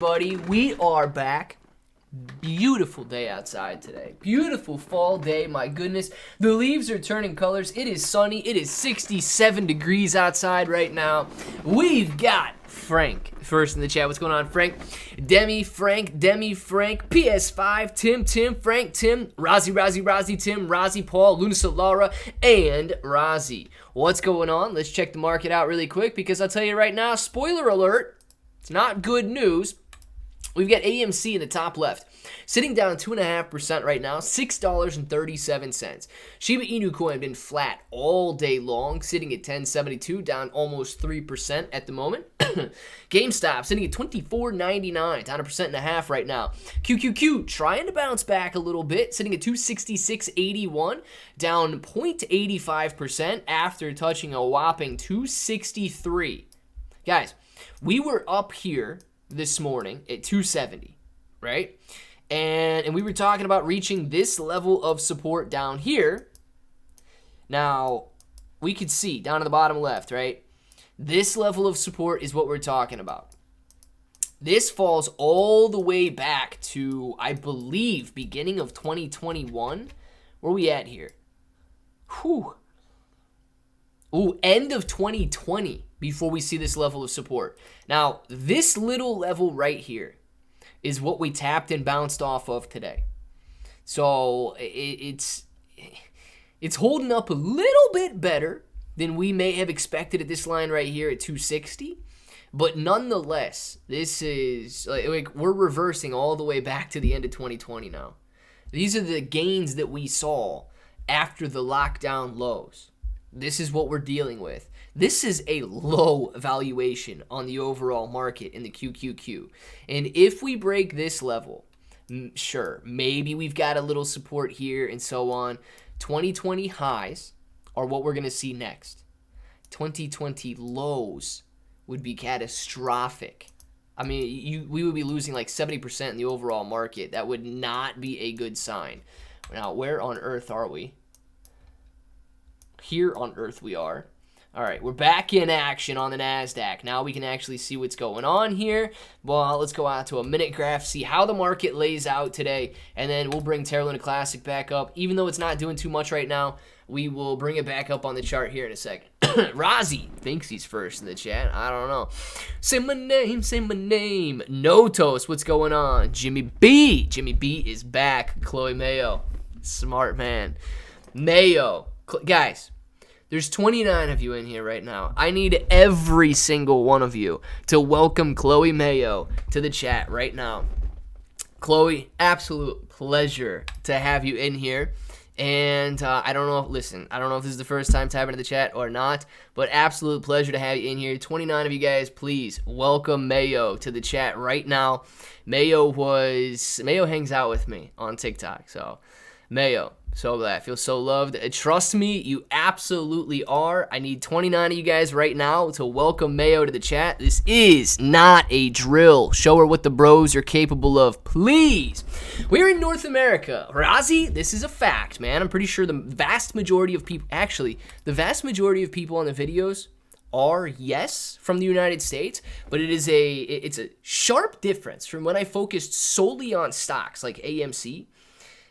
Buddy, we are back. Beautiful day outside today. Beautiful fall day, my goodness. The leaves are turning colors. It is sunny. It is 67 degrees outside right now. We've got Frank first in the chat. What's going on, Frank? Demi, Frank, PS5, Tim, Frank, Tim, Rozzy, Tim, Rozzy, Paul, Luna Solara, and Rozzy. What's going on? Let's check the market out really quick because I'll tell you right now, spoiler alert, it's not good news. We've got AMC in the top left, sitting down 2.5% right now, $6.37. Shiba Inu coin been flat all day long, sitting at 1072, down almost 3% at the moment. GameStop sitting at $24.99, down 1.5% right now. QQQ trying to bounce back a little bit, sitting at 266.81, down 0.85% after touching a whopping 263. Guys, we were up here this morning at 270, right? And we were talking about reaching this level of support down here. Now, we could see down at the bottom left, right? This level of support is what we're talking about. This falls all the way back to, I believe, beginning of 2021. Where are we at here? Whew. Ooh, end of 2020 before we see this level of support. Now, this little level right here is what we tapped and bounced off of today. So it's holding up a little bit better than we may have expected at this line right here at 260. But nonetheless, this is like we're reversing all the way back to the end of 2020 now. These are the gains that we saw after the lockdown lows. This is what we're dealing with. This is a low valuation on the overall market in the QQQ. And if we break this level, sure, maybe we've got a little support here and so on. 2020 highs are what we're going to see next. 2020 lows would be catastrophic. I mean, we would be losing like 70% in the overall market. That would not be a good sign. Now, where on earth are we? Here on earth we are. All right, we're back in action on the NASDAQ. Now we can actually see what's going on here. Well, let's go out to a minute graph, see how the market lays out today, and then we'll bring Terra Luna Classic back up. Even though it's not doing too much right now, we will bring it back up on the chart here in a second. Rozzy thinks he's first in the chat. I don't know. Say my name. Notos, what's going on? Jimmy B is back. Chloe Mayo, smart man. Mayo. Guys, there's 29 of you in here right now. I need every single one of you to welcome Chloe Mayo to the chat right now. Chloe, absolute pleasure to have you in here. And I don't know if this is the first time typing in the chat or not, but absolute pleasure to have you in here. 29 of you guys, please welcome Mayo to the chat right now. Mayo hangs out with me on TikTok, so Mayo. So glad. I feel so loved. Trust me, you absolutely are. I need 29 of you guys right now to welcome Mayo to the chat. This is not a drill. Show her what the bros are capable of, please. We're in North America. Rozzy, this is a fact, man. I'm pretty sure the vast majority of people on the videos are, yes, from the United States, but it's a sharp difference from when I focused solely on stocks like AMC.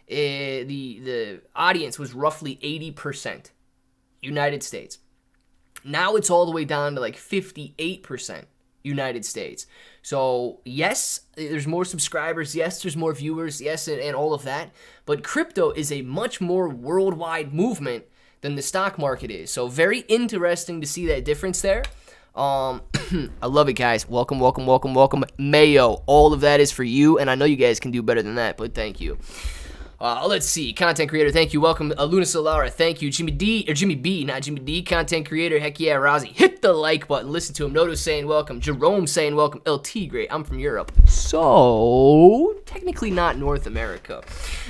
The audience was roughly 80% United States. Now it's all the way down to like 58% United States. So yes, there's more subscribers. Yes, there's more viewers. Yes, and all of that. But crypto is a much more worldwide movement than the stock market is. So very interesting to see that difference there. I love it, guys. Welcome. Mayo, all of that is for you. And I know you guys can do better than that, but thank you. Let's see. Content creator, thank you. Welcome, Luna Solara, thank you. Jimmy B, not Jimmy D. Content creator, heck yeah. Rozzy, hit the like button. Listen to him. Noto saying welcome. Jerome saying welcome. LT, great. I'm from Europe. So, technically not North America.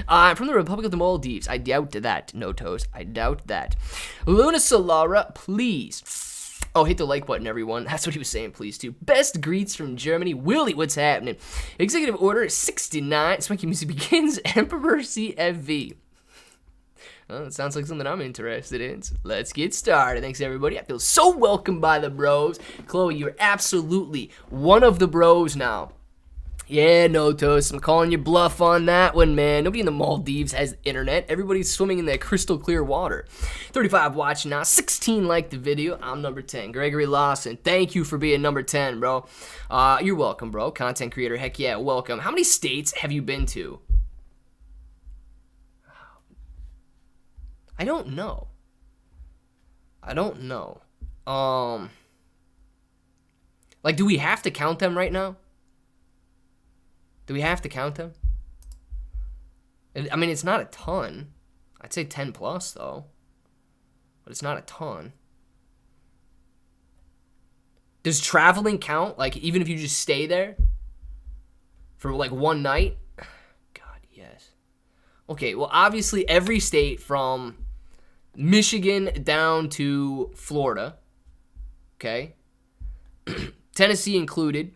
I'm from the Republic of the Maldives. I doubt that. Notos, I doubt that. Luna Solara, please. Oh, hit the like button, everyone. That's what he was saying, please, too. Best greets from Germany. Willie, what's happening? Executive Order 69. Swanky music begins. Emperor CFV. Well, it sounds like something I'm interested in. So let's get started. Thanks, everybody. I feel so welcomed by the bros. Chloe, you're absolutely one of the bros now. Yeah, no toast. I'm calling your bluff on that one, man. Nobody in the Maldives has internet. Everybody's swimming in that crystal clear water. 35 watching now. 16 like the video. I'm number 10. Gregory Lawson, thank you for being number 10, bro. You're welcome, bro. Content creator, heck yeah, welcome. How many states have you been to? I don't know. Like, do we have to count them right now? Do we have to count them? I mean, it's not a ton. I'd say 10 plus, though. But it's not a ton. Does traveling count? Like, even if you just stay there for, like, one night? God, yes. Okay, well, obviously, every state from Michigan down to Florida. Okay? Tennessee included.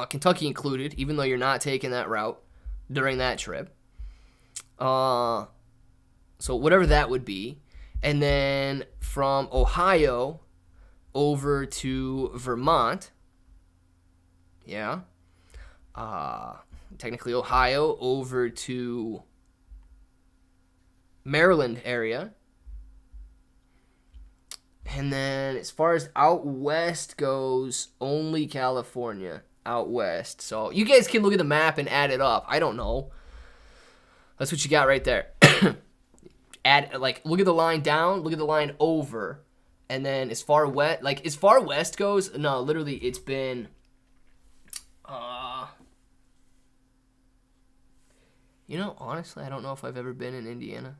Kentucky included, even though you're not taking that route during that trip. So whatever that would be. And then from Ohio over to Vermont. Yeah. Technically Ohio over to Maryland area. And then as far as out west goes, only California. Out west. So you guys can look at the map and add it up. I don't know. That's what you got right there. Look at the line down, look at the line over, and then as far west goes, no, literally it's been honestly, I don't know if I've ever been in Indiana.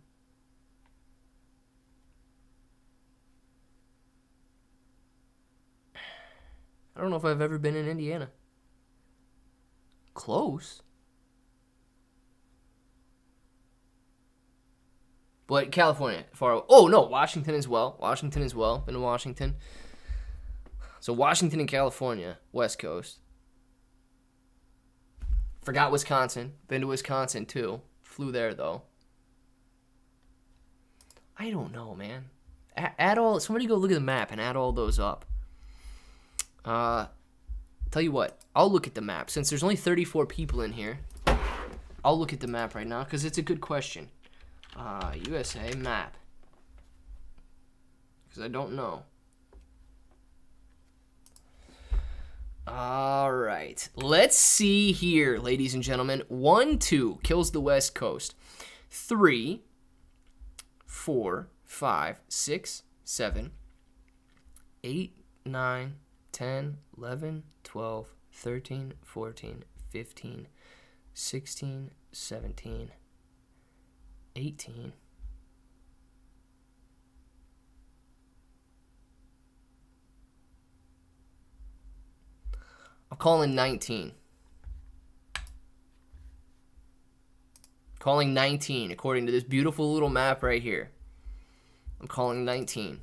I don't know if I've ever been in Indiana. Close. But California, far away. Oh, no, Washington as well. Been to Washington. So Washington and California, West Coast. Forgot Wisconsin. Been to Wisconsin, too. Flew there, though. I don't know, man. Somebody go look at the map and add all those up. Tell you what, I'll look at the map. Since there's only 34 people in here, I'll look at the map right now because it's a good question. USA map. Because I don't know. All right. Let's see here, ladies and gentlemen. 1, 2 kills the West Coast. 3, 4, 5, 6, 7, 8, 9, 10, 11, 12, 13, 14, 15, 16, 17, 18. I'm calling 19. Calling 19 according to this beautiful little map right here. I'm calling 19.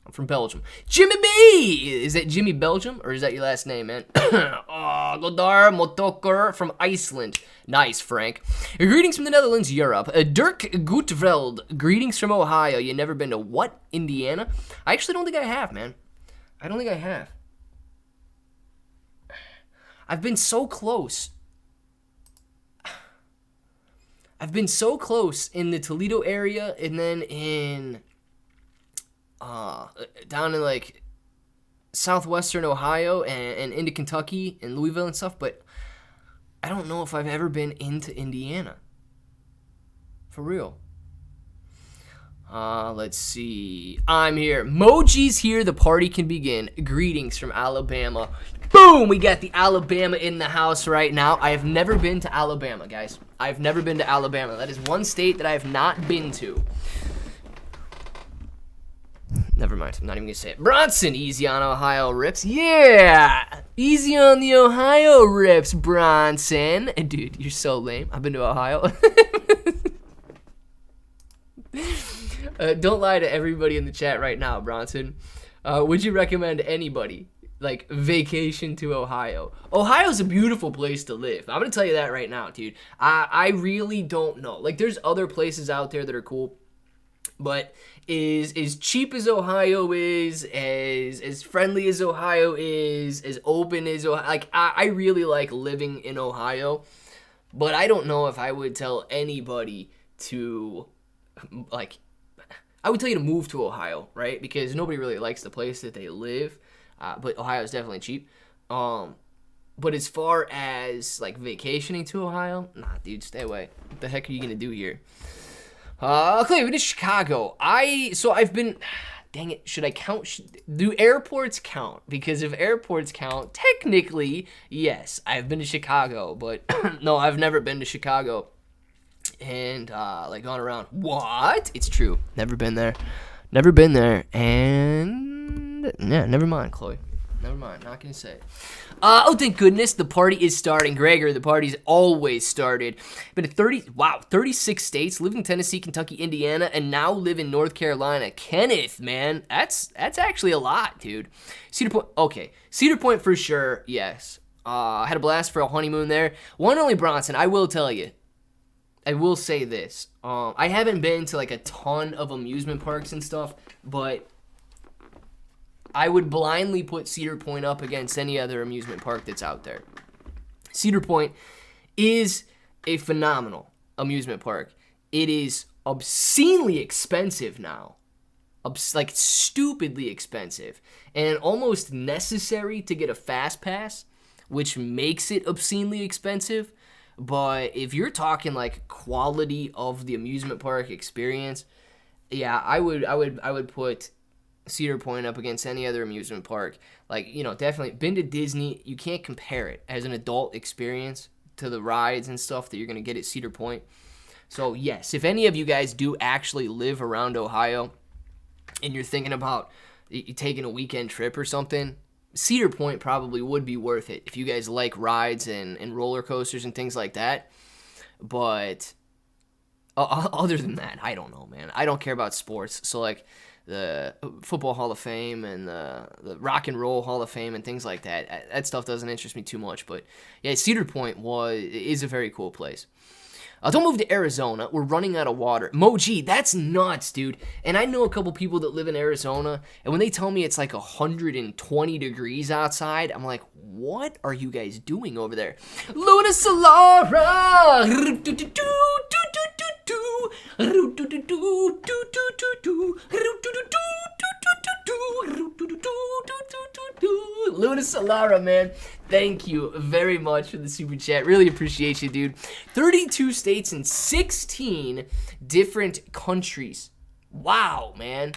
I'm from Belgium. Jimmy B! Is that Jimmy Belgium, or is that your last name, man? Godar Motokur from Iceland. Nice, Frank. Greetings from the Netherlands, Europe. Dirk Gutveld. Greetings from Ohio. You never been to what? Indiana? I actually don't think I have, man. I don't think I have. I've been so close. I've been so close in the Toledo area, and then in down in like southwestern Ohio and into Kentucky and Louisville and stuff, but I don't know if I've ever been into Indiana. For real. Let's see. I'm here. Moji's here. The party can begin. Greetings from Alabama. Boom! We got the Alabama in the house right now. I have never been to Alabama, guys. I've never been to Alabama. That is one state that I have not been to. Never mind. I'm not even going to say it. Bronson, easy on Ohio rips. Yeah! Easy on the Ohio rips, Bronson. Dude, you're so lame. I've been to Ohio. Don't lie to everybody in the chat right now, Bronson. Would you recommend anybody, like, vacation to Ohio? Ohio's a beautiful place to live. I'm going to tell you that right now, dude. I really don't know. Like, there's other places out there that are cool. But is as cheap as Ohio is, as friendly as Ohio is, as open as Ohio. Like, I really like living in Ohio, but I don't know if I would tell anybody to, like, I would tell you to move to Ohio, right? Because nobody really likes the place that they live, but Ohio is definitely cheap. But as far as, like, vacationing to Ohio, nah, dude, stay away. What the heck are you going to do here? Okay, we're to Chicago. I've been, dang it, should I count? Do airports count? Because if airports count, technically, yes, I've been to Chicago, but no, I've never been to Chicago. And, like, gone around. What? It's true. Never been there. And, yeah, never mind, Chloe. Never mind. Not going to say it. Oh, thank goodness. The party is starting. Gregor, the party's always started. Been to 36 states. Lived in Tennessee, Kentucky, Indiana, and now live in North Carolina. Kenneth, man. That's actually a lot, dude. Cedar Point. Okay. Cedar Point for sure. Yes. I had a blast for a honeymoon there. One only Bronson, I will tell you. I will say this. I haven't been to, like, a ton of amusement parks and stuff, but I would blindly put Cedar Point up against any other amusement park that's out there. Cedar Point is a phenomenal amusement park. It is obscenely expensive now. Like, stupidly expensive. And almost necessary to get a fast pass, which makes it obscenely expensive. But if you're talking, like, quality of the amusement park experience, yeah, I would put Cedar Point up against any other amusement park. Like, you know, definitely been to Disney. You can't compare it as an adult experience to the rides and stuff that you're going to get at Cedar Point. So, yes, if any of you guys do actually live around Ohio and you're thinking about taking a weekend trip or something, Cedar Point probably would be worth it if you guys like rides and roller coasters and things like that. But other than that, I don't know, man. I don't care about sports. So, like, the Football Hall of Fame and the Rock and Roll Hall of Fame and things like that, that stuff doesn't interest me too much. But, yeah, Cedar Point is a very cool place. Don't move to Arizona. We're running out of water. Moji, that's nuts, dude. And I know a couple people that live in Arizona, and when they tell me it's like 120 degrees outside, I'm like, what are you guys doing over there? Luna Solara! Luna Solara, man. Thank you very much for the super chat. Really appreciate you, dude. 32 states and 16 different countries. Wow, man.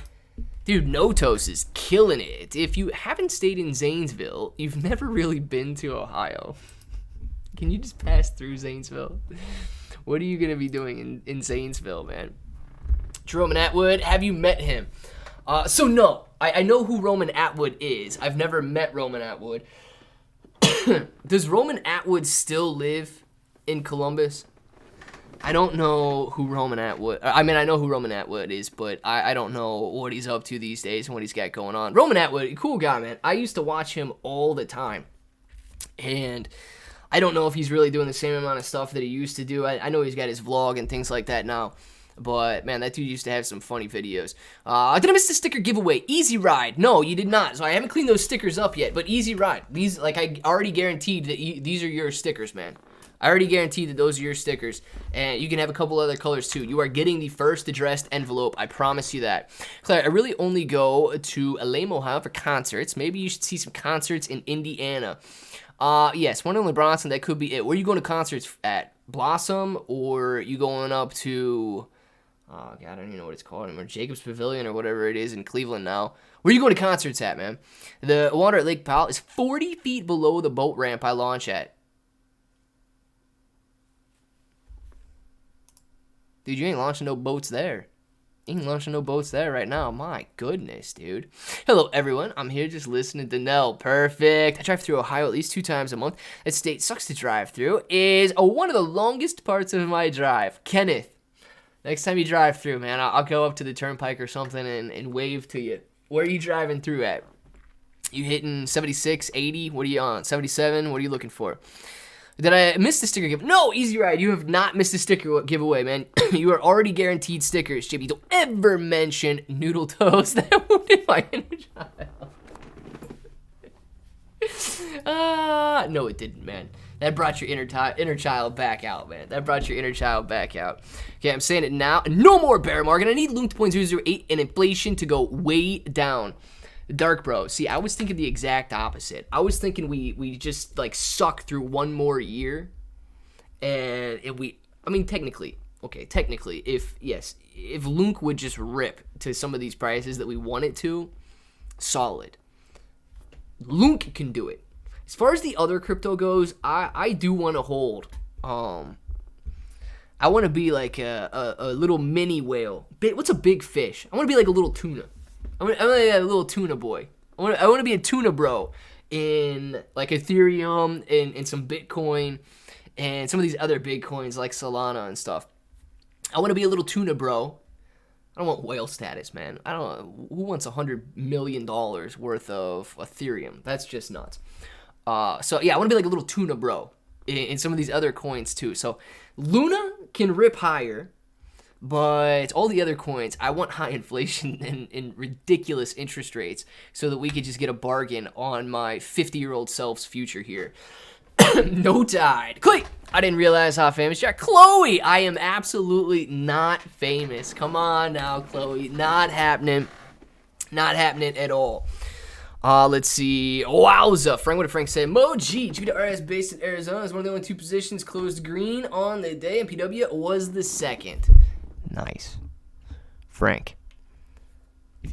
Dude, Notos is killing it. If you haven't stayed in Zanesville, you've never really been to Ohio. Can you just pass through Zanesville? What are you going to be doing in Zanesville, man? Roman Atwood, have you met him? So no, I know who Roman Atwood is. I've never met Roman Atwood. Does Roman Atwood still live in Columbus? I don't know who Roman Atwood... I mean, I know who Roman Atwood is, but I don't know what he's up to these days and what he's got going on. Roman Atwood, cool guy, man. I used to watch him all the time. And I don't know if he's really doing the same amount of stuff that he used to do. I know he's got his vlog and things like that now. But, man, that dude used to have some funny videos. Did I miss the sticker giveaway? Easy Ride. No, you did not. So I haven't cleaned those stickers up yet. But Easy Ride. These, like, I already guaranteed that these are your stickers, man. I already guaranteed that those are your stickers. And you can have a couple other colors, too. You are getting the first addressed envelope. I promise you that. Claire, I really only go to Lame, Ohio for concerts. Maybe you should see some concerts in Indiana. Yes, one in Bronson, that could be it. Where are you going to concerts at? Blossom? Or you going up to... Oh, God, I don't even know what it's called anymore. Jacobs Pavilion or whatever it is in Cleveland now. Where are you going to concerts at, man? The water at Lake Powell is 40 feet below the boat ramp I launch at. Dude, you ain't launching no boats there. You ain't launching no boats there right now. My goodness, dude. Hello, everyone. I'm here just listening to Nell. Perfect. I drive through Ohio at least 2 times a month. That state sucks to drive through. Is one of the longest parts of my drive. Kenneth. Next time you drive through, man, I'll go up to the turnpike or something and wave to you. Where are you driving through at? You hitting 76, 80? What are you on? 77? What are you looking for? Did I miss the sticker giveaway? No, Easy Ride, you have not missed the sticker giveaway, man. You are already guaranteed stickers, Jimmy. Don't ever mention Noodle Toast. That wounded my inner child. No, it didn't, man. That brought your inner child back out, man. That brought your inner child back out. Okay, I'm saying it now. No more bear market. I need LUNC 2.008 and inflation to go way down. Dark bro, see, I was thinking the exact opposite. I was thinking we just like suck through one more year, and technically, if LUNC would just rip to some of these prices that we want it to, solid. LUNC can do it. As far as the other crypto goes, I do want to hold. I want to be like a little mini whale. What's a big fish? I want to be like a little tuna. I'm gonna be a little tuna boy. I want to be a tuna bro in like Ethereum and some Bitcoin and some of these other big coins like Solana and stuff. I want to be a little tuna bro. I don't want whale status, man. I don't know. Who wants $100 million worth of Ethereum? That's just nuts. So yeah, I want to be like a little tuna bro in some of these other coins too. So Luna can rip higher. But all the other coins, I want high inflation and ridiculous interest rates so that we could just get a bargain on my 50-year-old self's future here. No tide. Clay, I didn't realize how famous you are. Chloe, I am absolutely not famous. Come on now, Chloe. Not happening. Not happening at all. Let's see. Wowza. Frank, what did Frank say? Moji, GWRS based in Arizona, is one of the only two positions closed green on the day, and PW was the second. Nice. Frank.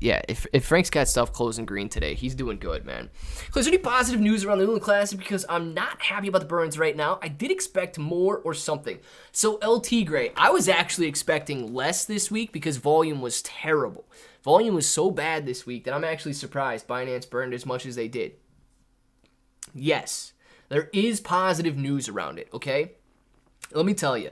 Yeah, if Frank's got stuff closing green today, he's doing good, man. Is there any positive news around the Luna Classic? Because I'm not happy about the burns right now. I did expect more or something. So LT Gray, I was actually expecting less this week because volume was terrible. Volume was so bad this week that I'm actually surprised Binance burned as much as they did. Yes, there is positive news around it, okay? Let me tell you.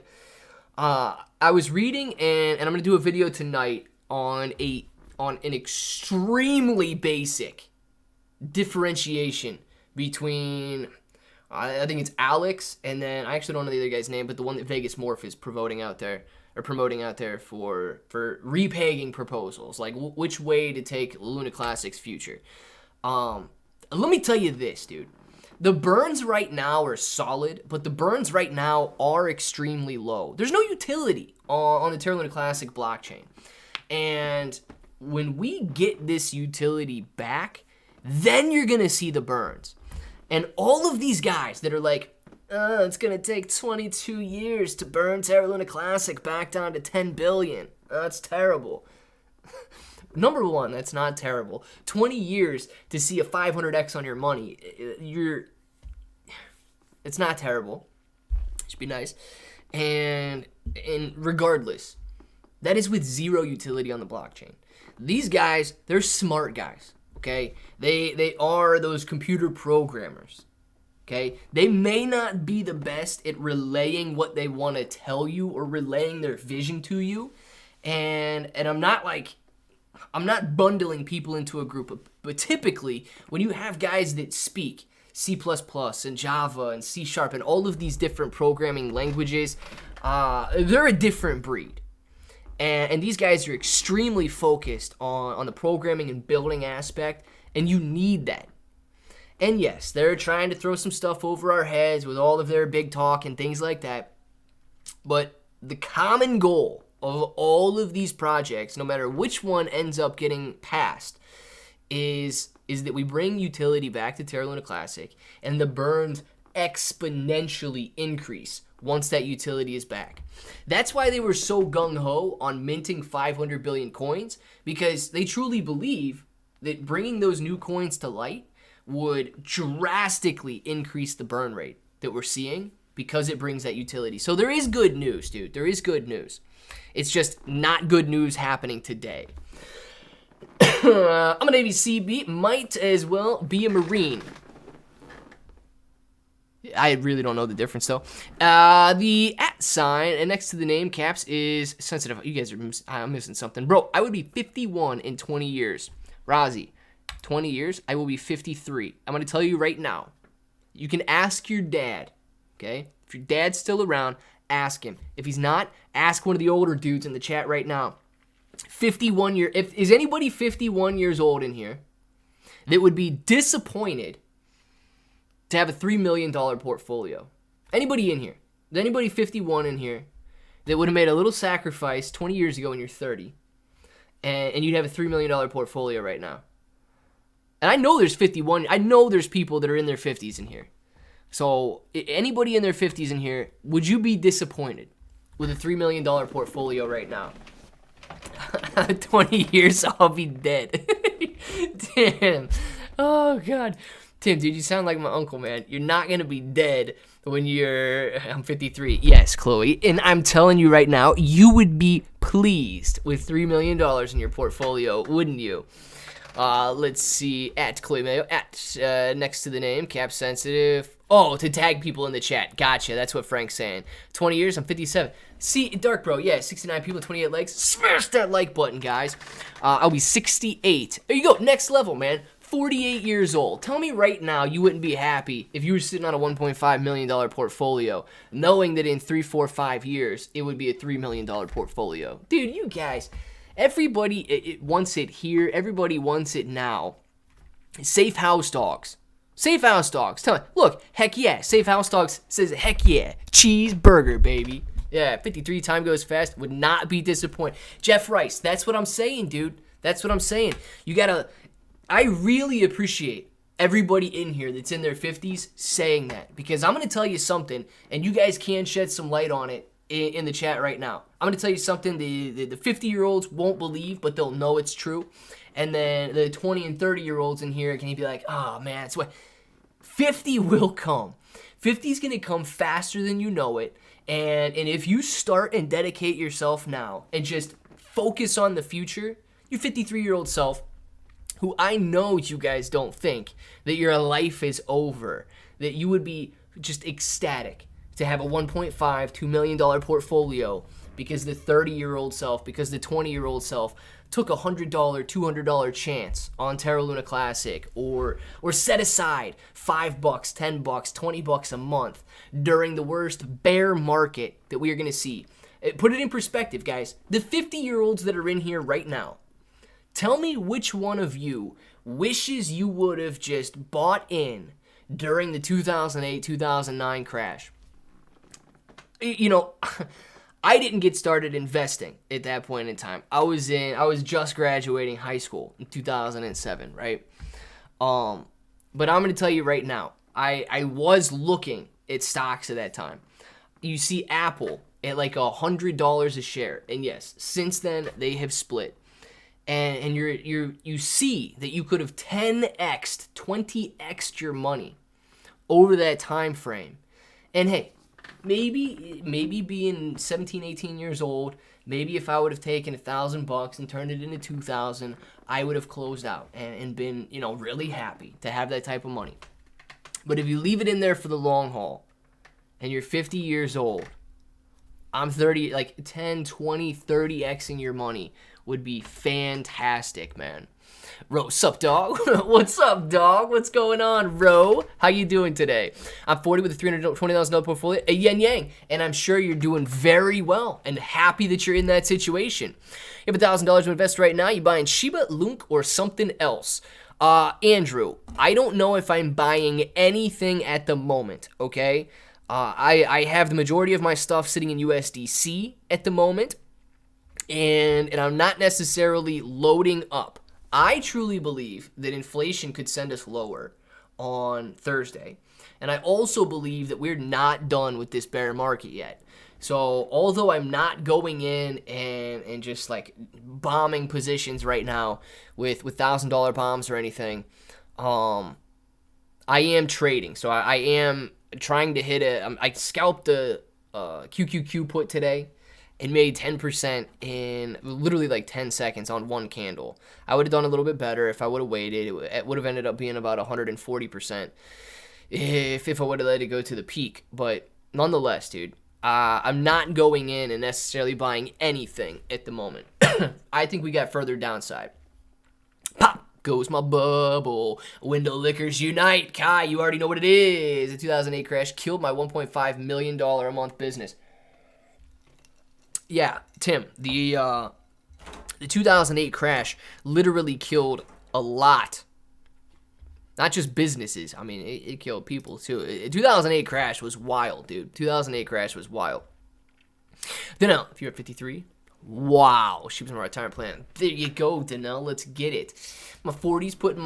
I was reading, and I'm going to do a video tonight on an extremely basic differentiation between, I think it's Alex, and then I actually don't know the other guy's name, but the one that Vegas Morph is promoting out there for repegging proposals, like which way to take Luna Classic's future. Let me tell you this, dude. The burns right now are solid, but the burns right now are extremely low. There's no utility on the Terra Luna Classic blockchain. And when we get this utility back, then you're going to see the burns. And all of these guys that are like, it's going to take 22 years to burn Terra Luna Classic back down to 10 billion. That's terrible. Number one, that's not terrible. 20 years to see a 500x on your money, it's not terrible. It should be nice. And regardless, that is with zero utility on the blockchain. These guys, they're smart guys, okay? They are those computer programmers, okay? They may not be the best at relaying what they want to tell you or relaying their vision to you. And I'm not bundling people into a group, but typically when you have guys that speak C++ and Java and C# and all of these different programming languages, they're a different breed. And these guys are extremely focused on the programming and building aspect, and you need that. And yes, they're trying to throw some stuff over our heads with all of their big talk and things like that. But the common goal of all of these projects, no matter which one ends up getting passed, is that we bring utility back to Terra Luna Classic, and the burns exponentially increase once that utility is back. That's why they were so gung-ho on minting 500 billion coins, because they truly believe that bringing those new coins to light would drastically increase the burn rate that we're seeing because it brings that utility. So there is good news, dude. There is good news. It's just not good news happening today. I'm an ABCB, might as well be a Marine. I really don't know the difference, though. The @ sign and next to the name caps is sensitive. You guys are I'm missing something. Bro, I would be 51 in 20 years. Razi, 20 years, I will be 53. I'm going to tell you right now. You can ask your dad, okay? If your dad's still around, ask him. If he's not, ask one of the older dudes in the chat right now. Is anybody 51 years old in here that would be disappointed to have a $3 million portfolio? Anybody in here? Is anybody 51 in here that would have made a little sacrifice 20 years ago when you're 30 and you'd have a $3 million portfolio right now? And I know there's people that are in their 50s in here. So anybody in their 50s in here, would you be disappointed with a $3 million portfolio right now? 20 years, I'll be dead. Damn. Oh, God. Tim, dude, you sound like my uncle, man. You're not going to be dead when I'm 53. Yes, Chloe. And I'm telling you right now, you would be pleased with $3 million in your portfolio, wouldn't you? Let's see. At Chloe Mayo. Next to the name, Cap Sensitive. Oh, to tag people in the chat. Gotcha. That's what Frank's saying. 20 years, I'm 57. See, Dark Bro, yeah, 69 people, 28 likes. Smash that like button, guys. I'll be 68. There you go. Next level, man. 48 years old. Tell me right now you wouldn't be happy if you were sitting on a $1.5 million portfolio, knowing that in 3, 4, 5 years, it would be a $3 million portfolio. Dude, you guys, everybody wants it here. Everybody wants it now. Safe House Dogs. Safe House Dogs. Tell me, look, heck yeah. Safe House Dogs says, heck yeah. Cheeseburger, baby. Yeah, 53, time goes fast. Would not be disappointed. Jeff Rice, that's what I'm saying, dude. That's what I'm saying. I really appreciate everybody in here that's in their 50s saying that, because I'm going to tell you something, and you guys can shed some light on it in the chat right now. I'm going to tell you something the 50-year-olds won't believe, but they'll know it's true. And then the 20 and 30-year-olds in here can be like, oh, man, it's what 50 will come. 50 is going to come faster than you know it. And if you start and dedicate yourself now and just focus on the future, your 53-year-old self, who I know you guys don't think that your life is over, that you would be just ecstatic to have a $1.5, $2 million portfolio because the 30-year-old self, because the 20-year-old self took a $100, $200 chance on Terra Luna Classic, or set aside $5, $10, $20 a month during the worst bear market that we are going to see. Put it in perspective, guys. The 50-year-olds that are in here right now, tell me which one of you wishes you would have just bought in during the 2008-2009 crash. You know, I didn't get started investing at that point in time. I was just graduating high school in 2007, right? But I'm going to tell you right now, I was looking at stocks at that time. You see Apple at like $100 a share, and yes, since then they have split. And you see that you could have 10x'd, 20x'd your money over that time frame. And hey, maybe being 17, 18 years old, maybe if I would have taken $1,000 and turned it into 2,000, I would have closed out and been, really happy to have that type of money. But if you leave it in there for the long haul and you're 50 years old, I'm 30, like 10, 20, 30xing your money would be fantastic, man. Ro, sup, dog? What's up, dog? What's going on, Ro? How you doing today? I'm 40 with a $320,000 portfolio, a yen yang, and I'm sure you're doing very well and happy that you're in that situation. You have $1,000 to invest right now. You buying Shiba, LUNC, or something else? Andrew, I don't know if I'm buying anything at the moment, okay? I have the majority of my stuff sitting in USDC at the moment, and I'm not necessarily loading up. I truly believe that inflation could send us lower on Thursday, and I also believe that we're not done with this bear market yet. So although I'm not going in and just like bombing positions right now with $1,000 bombs or anything, I am trading. So I am trying to hit I scalped a QQQ put today and made 10% in literally like 10 seconds on one candle. I would have done a little bit better if I would have waited. It would have ended up being about 140% if I would have let it go to the peak. But nonetheless, dude, I'm not going in and necessarily buying anything at the moment. I think we got further downside. Pop! Goes my bubble. Window lickers unite. Kai, you already know what it is. The 2008 crash killed my $1.5 million a month business. Yeah, Tim, the 2008 crash literally killed a lot. Not just businesses. I mean, it killed people too. 2008 crash was wild, dude. 2008 crash was wild. Danelle, if you're at 53, wow, she was in my retirement plan. There you go, Danelle. Let's get it. My 40s put me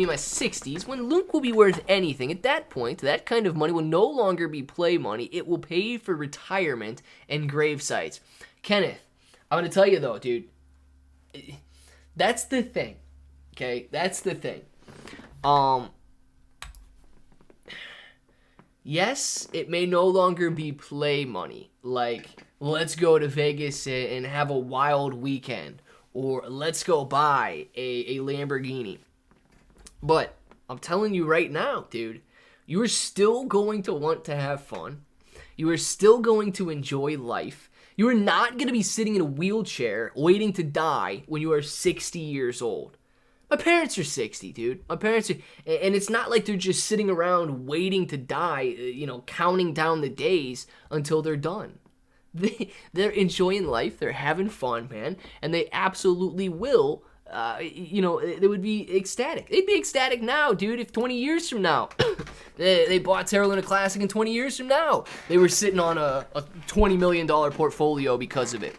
in my 60s when LUNC will be worth anything. At that point, that kind of money will no longer be play money. It will pay for retirement and grave sites. Kenneth, I'm going to tell you though, dude. That's the thing. Okay? That's the thing. Yes, it may no longer be play money. Like, let's go to Vegas and have a wild weekend. Or let's go buy a Lamborghini. But I'm telling you right now, dude, you are still going to want to have fun. You are still going to enjoy life. You are not going to be sitting in a wheelchair waiting to die when you are 60 years old. My parents are 60, dude. My parents are, and it's not like they're just sitting around waiting to die, counting down the days until they're done. They're enjoying life. They're having fun, man. And they absolutely will, they would be ecstatic. They'd be ecstatic now, dude, if 20 years from now, they bought Terra Luna Classic, and 20 years from now, they were sitting on a $20 million portfolio because of it.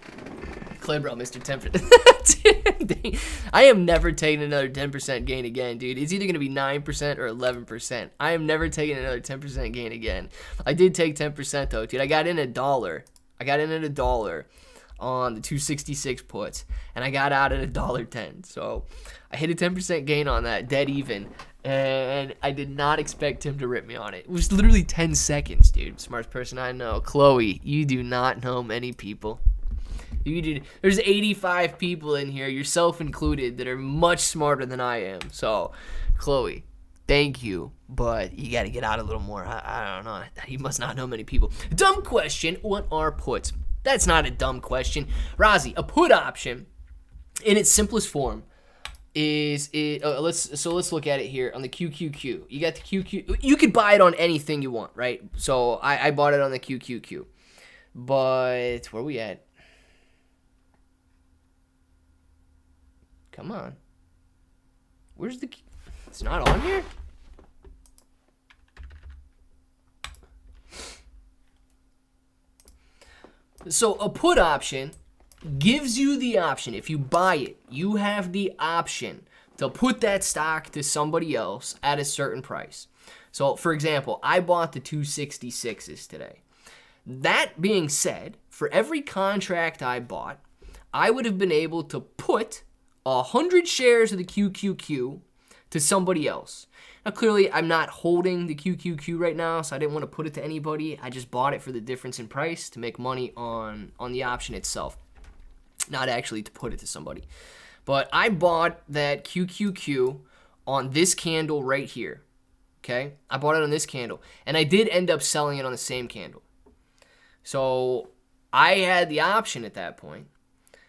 Claybro, Mr. 10%. I am never taking another 10% gain again, dude. It's either going to be 9% or 11%. I am never taking another 10% gain again. I did take 10% though, dude. I got in $1. I got in at $1 on the 266 puts, and I got out at $1.10. So I hit a 10% gain on that, dead even, and I did not expect him to rip me on it. It was literally 10 seconds, dude. Smartest person I know. Chloe, you do not know many people. There's 85 people in here, yourself included, that are much smarter than I am. So, Chloe, thank you, but you got to get out a little more. I don't know. You must not know many people. Dumb question, what are puts? That's not a dumb question. Razi, a put option, in its simplest form, let's look at it here on the QQQ. You got the QQ. You could buy it on anything you want, right? So, I bought it on the QQQ. But, where are we at? Come on. Where's the... It's not on here? So a put option gives you the option. If you buy it, you have the option to put that stock to somebody else at a certain price. So, for example, I bought the 266s today. That being said, for every contract I bought, I would have been able to put 100 shares of the QQQ to somebody else. Now, clearly, I'm not holding the QQQ right now, so I didn't want to put it to anybody. I just bought it for the difference in price to make money on the option itself, not actually to put it to somebody. But I bought that QQQ on this candle right here, okay? I bought it on this candle, and I did end up selling it on the same candle. So I had the option at that point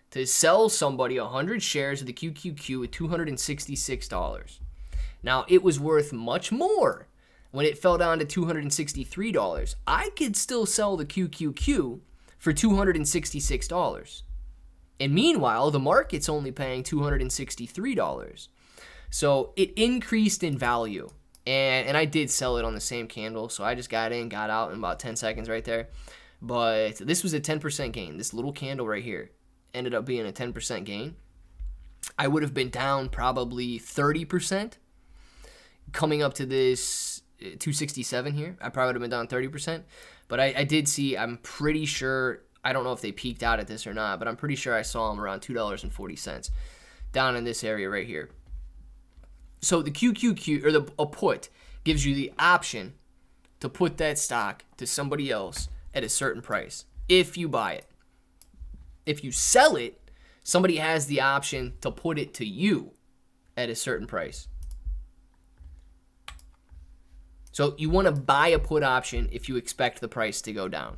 to sell somebody 100 shares of the QQQ at $266. Now, it was worth much more when it fell down to $263. I could still sell the QQQ for $266. And meanwhile, the market's only paying $263. So it increased in value. And I did sell it on the same candle, so I just got in, got out in about 10 seconds right there. But this was a 10% gain. This little candle right here ended up being a 10% gain. I would have been down probably 30% coming up to this 267 here. I probably would have been down 30%. But I did see, I'm pretty sure, I don't know if they peaked out at this or not, but I'm pretty sure I saw them around $2.40 down in this area right here. So the QQQ, or a put, gives you the option to put that stock to somebody else at a certain price if you buy it. If you sell it, somebody has the option to put it to you at a certain price. So you want to buy a put option if you expect the price to go down.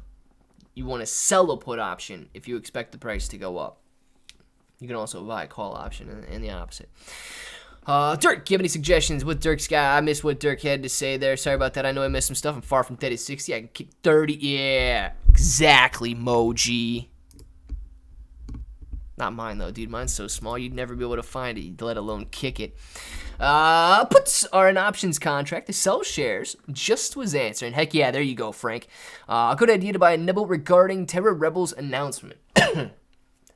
You want to sell a put option if you expect the price to go up. You can also buy a call option and the opposite. Dirk, do you have any suggestions? What Dirk's got? I missed what Dirk had to say there. Sorry about that. I know I missed some stuff. I'm far from 30 to 60. I can kick 30. Yeah, exactly, Moji. Not mine, though, dude. Mine's so small, you'd never be able to find it, let alone kick it. Puts are an options contract to sell shares. Just was answering. Heck yeah, there you go, Frank. Good idea to buy a nibble regarding Terra Rebels announcement.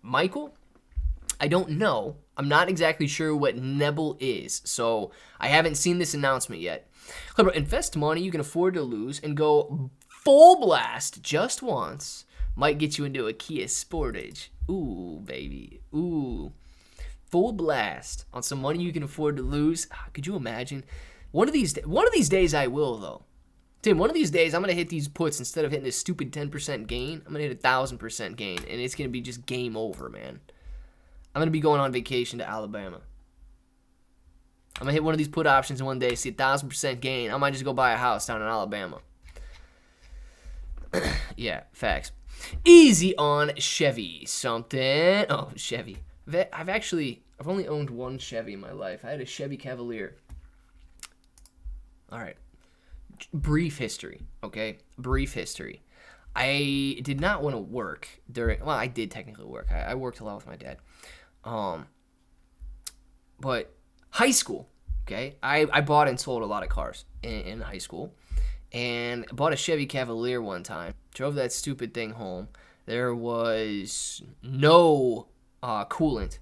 Michael, I don't know. I'm not exactly sure what Nebel is, so I haven't seen this announcement yet. Clever, invest money you can afford to lose and go full blast just once. Might get you into a Kia Sportage. Ooh, baby. Ooh. Full blast on some money you can afford to lose. Could you imagine? One of these days I will, though. Tim, one of these days I'm going to hit these puts instead of hitting this stupid 10% gain. I'm going to hit 1,000% gain, and it's going to be just game over, man. I'm going to be going on vacation to Alabama. I'm going to hit one of these put options in one day, see 1,000% gain. I might just go buy a house down in Alabama. Yeah, facts. Easy on Chevy. Something. Oh, Chevy. I've only owned one Chevy in my life. I had a Chevy Cavalier. All right. Brief history, okay? Brief history. I did not want to work during... Well, I did technically work. I worked a lot with my dad. But high school, okay? I bought and sold a lot of cars in high school. And bought a Chevy Cavalier one time. Drove that stupid thing home. There was no coolant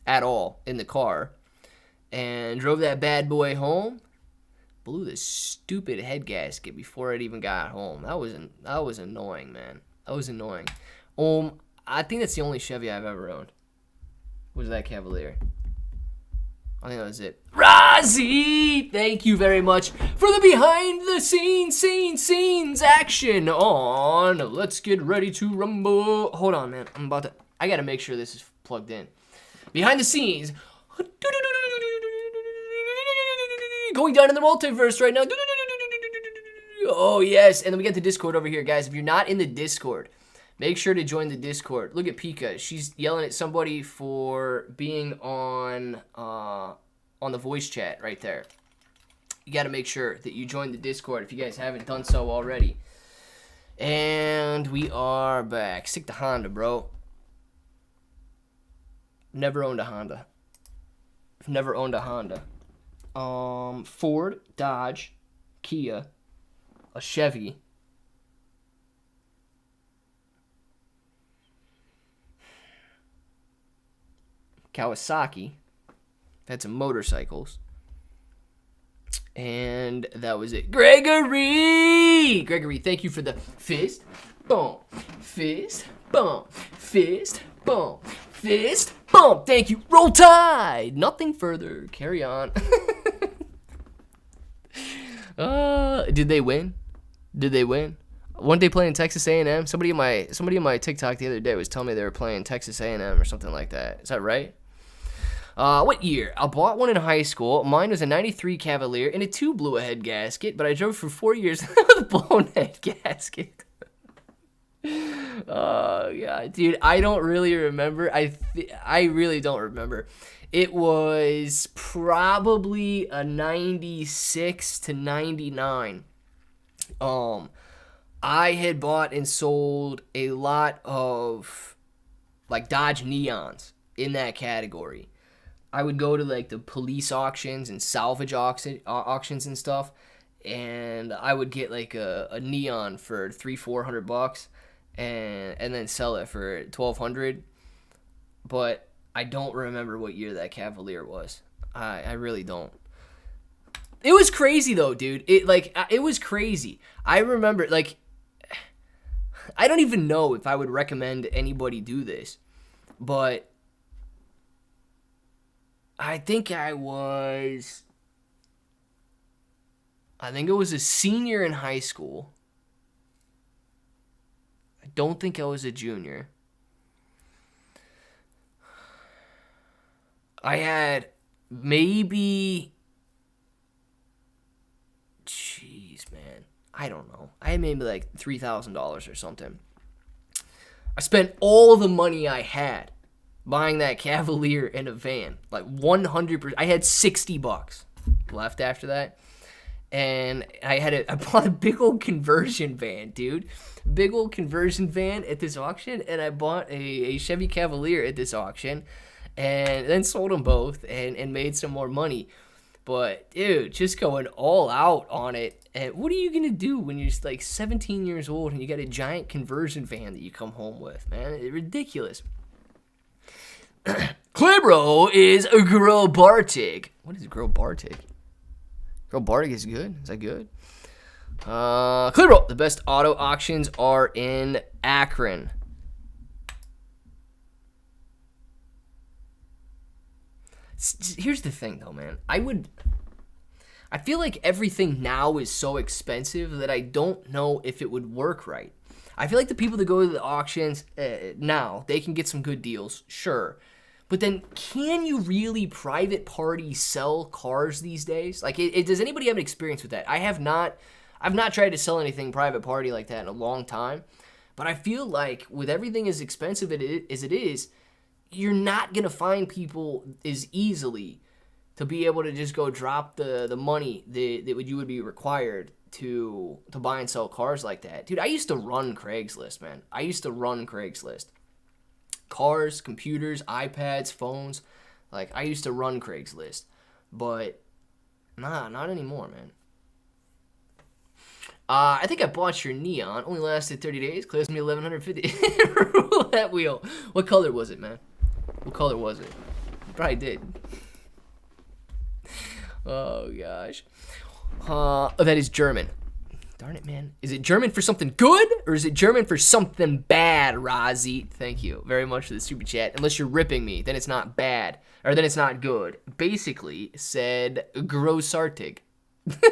at all in the car. And drove that bad boy home. Blew the stupid head gasket before it even got home. That was annoying, man. That was annoying. I think that's the only Chevy I've ever owned. Was that Cavalier? I think that was it. Rozzy, thank you very much for the behind the scenes action on Let's Get Ready to Rumble. Hold on, man. I gotta make sure this is plugged in. Behind the scenes. Going down in the multiverse right now. Oh, yes. And then we got the Discord over here, guys. If you're not in the Discord, make sure to join the Discord. Look at Pika. She's yelling at somebody for being on the voice chat right there. You got to make sure that you join the Discord if you guys haven't done so already. And we are back. Stick to Honda, bro. Never owned a Honda. Never owned a Honda. Ford, Dodge, Kia, a Chevy, Kawasaki, had some motorcycles, and that was it. Gregory, thank you for the fist bump, fist bump, fist bump, fist bump. Thank you. Roll Tide. Nothing further. Carry on. Did they win? Weren't they playing Texas A&M? Somebody in my TikTok the other day was telling me they were playing Texas A&M or something like that. Is that right? What year? I bought one in high school. Mine was a 93 Cavalier and it too blew a head gasket, but I drove for 4 years with a blown head gasket. Oh, yeah, dude, I don't really remember. I really don't remember. It was probably a 96 to 99. I had bought and sold a lot of, like, Dodge Neons in that category. I would go to, like, the police auctions and salvage auctions and stuff, and I would get, like, a Neon for $300-400 and then sell it for $1,200. But I don't remember what year that Cavalier was. I really don't. It was crazy though, dude. It was crazy. I remember, like, I don't even know if I would recommend anybody do this, but I think it was a senior in high school. I don't think I was a junior. I had maybe, jeez, man, I don't know. I had maybe like $3,000 or something. I spent all the money I had buying that Cavalier in a van. Like 100%. I had $60 left after that. And I bought a big old conversion van, dude. Big old conversion van at this auction. And I bought a Chevy Cavalier at this auction. And then sold them both and made some more money. But, dude, just going all out on it. And what are you going to do when you're just like 17 years old and you got a giant conversion van that you come home with, man? It's ridiculous. Klebro is a Girl Bartik. What is Girl Bartik? Girl Bartik is good? Is that good? Klebro, the best auto auctions are in Akron. Here's the thing, though, man. I feel like everything now is so expensive that I don't know if it would work right. I feel like the people that go to the auctions now, they can get some good deals, sure. But then, can you really private party sell cars these days? Like, does anybody have an experience with that? I've not tried to sell anything private party like that in a long time. But I feel like with everything as expensive as it is, you're not going to find people as easily to be able to just go drop the money that you would be required to buy and sell cars like that. Dude, I used to run Craigslist, man. I used to run Craigslist. Cars, computers, iPads, phones. Like, I used to run Craigslist. But, not anymore, man. I think I bought your Neon. Only lasted 30 days. Cost me $1,150. Roulette wheel. What color was it, man? What color was it? Probably did. Oh, gosh. That is German. Darn it, man. Is it German for something good, or is it German for something bad, Razi? Thank you very much for the super chat. Unless you're ripping me, then it's not bad, or then it's not good. Basically said Grossartig.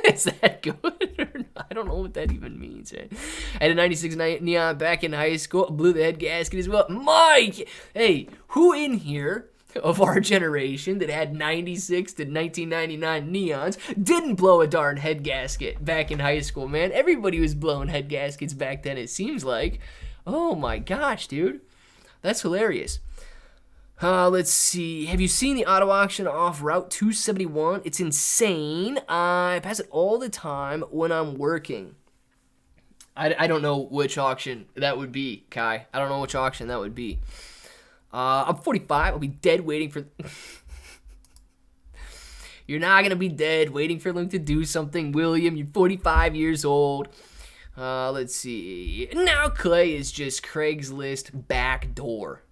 Is that good or not? I don't know what that even means. I had a 96 Neon back in high school. Blew the head gasket as well. Mike! Hey, who in here of our generation that had 96 to 1999 Neons didn't blow a darn head gasket back in high school, man? Everybody was blowing head gaskets back then, it seems like. Oh my gosh, dude. That's hilarious. Let's see. Have you seen the auto auction off Route 271? It's insane. I pass it all the time when I'm working. I don't know which auction that would be, Kai. I don't know which auction that would be. I'm 45. I'll be dead waiting for... You're not going to be dead waiting for LUNC to do something, William. You're 45 years old. Let's see. Now Clay is just Craigslist backdoor.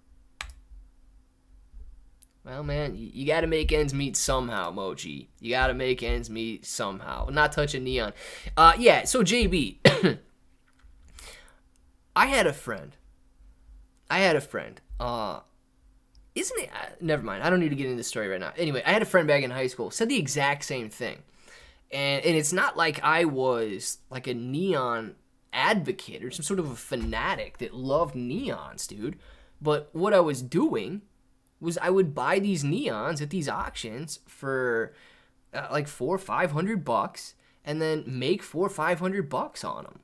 Well, man, you got to make ends meet somehow, Moji. You got to make ends meet somehow. Not touching Neon. Yeah, so JB. I had a friend. Isn't it? Never mind. I don't need to get into this story right now. Anyway, I had a friend back in high school. Said the exact same thing. And it's not like I was like a Neon advocate or some sort of a fanatic that loved Neons, dude. But what I was doing was I would buy these Neons at these auctions for like $400 or $500 and then make $400 or $500 on them.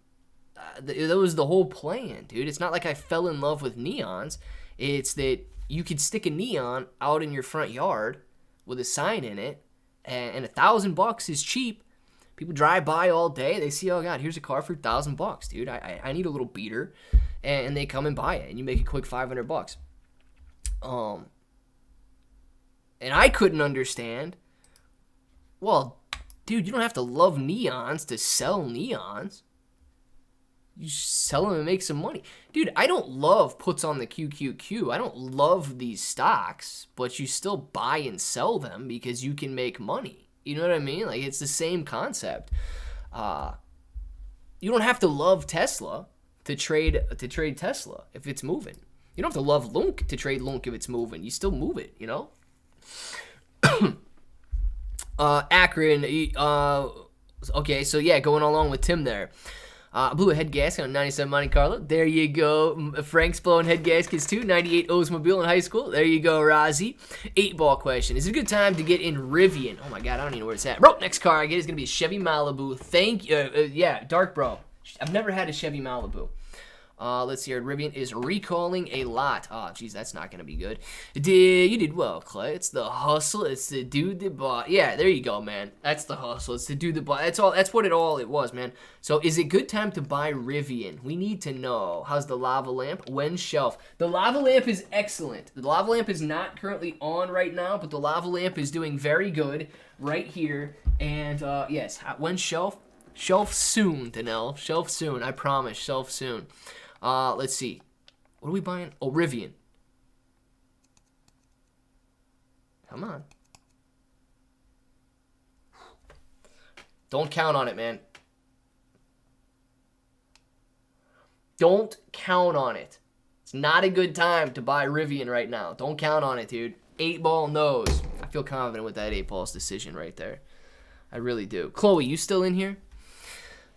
That was the whole plan, dude. It's not like I fell in love with Neons. It's that you could stick a Neon out in your front yard with a sign in it, and $1,000 is cheap. People drive by all day. They see, oh, God, here's a car for $1,000, dude. I need a little beater. And they come and buy it, and you make a quick $500. And I couldn't understand, well, dude, you don't have to love Neons to sell Neons. You sell them and make some money. Dude, I don't love puts on the QQQ. I don't love these stocks, but you still buy and sell them because you can make money. You know what I mean? Like, it's the same concept. You don't have to love Tesla to trade Tesla if it's moving. You don't have to love LUNC to trade LUNC if it's moving. You still move it, you know? Akron, okay, so yeah, going along with Tim there. Blew a head gasket on 97 Monte Carlo. There you go. Frank's blowing head gaskets too. 98 Oldsmobile in high school. There you go, Rozzy. 8-ball question. Is it a good time to get in Rivian? Oh my God, I don't even know where it's at. Bro, next car I get is going to be a Chevy Malibu. Thank you. Yeah, Dark Bro. I've never had a Chevy Malibu. Let's see here. Rivian is recalling a lot. Oh, geez, that's not going to be good. You did well, Clay. It's the hustle. It's the dude that bought. Yeah, there you go, man. That's the hustle. It's the dude that bought. That's all. That's what it was, man. So is it good time to buy Rivian? We need to know. How's the lava lamp? When shelf? The lava lamp is excellent. The lava lamp is not currently on right now, but the lava lamp is doing very good right here. And yes, when shelf? Shelf soon, Danelle. Shelf soon. I promise. Shelf soon. Let's see. What are we buying? Oh, Rivian. Come on. Don't count on it, man. Don't count on it. It's not a good time to buy Rivian right now. Don't count on it, dude. 8-ball knows. I feel confident with that 8-ball's decision right there. I really do. Chloe, you still in here?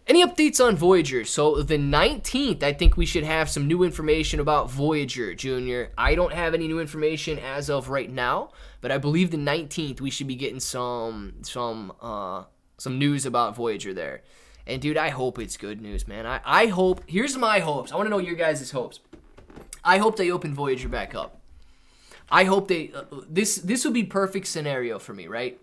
Any updates on Voyager? So the 19th, I think we should have some new information about Voyager, Junior. I don't have any new information as of right now, but I believe the 19th we should be getting some news about Voyager there. And dude, I hope it's good news, man. I hope. Here's my hopes. I want to know your guys' hopes. I hope they open Voyager back up. I hope they. This would be perfect scenario for me, right?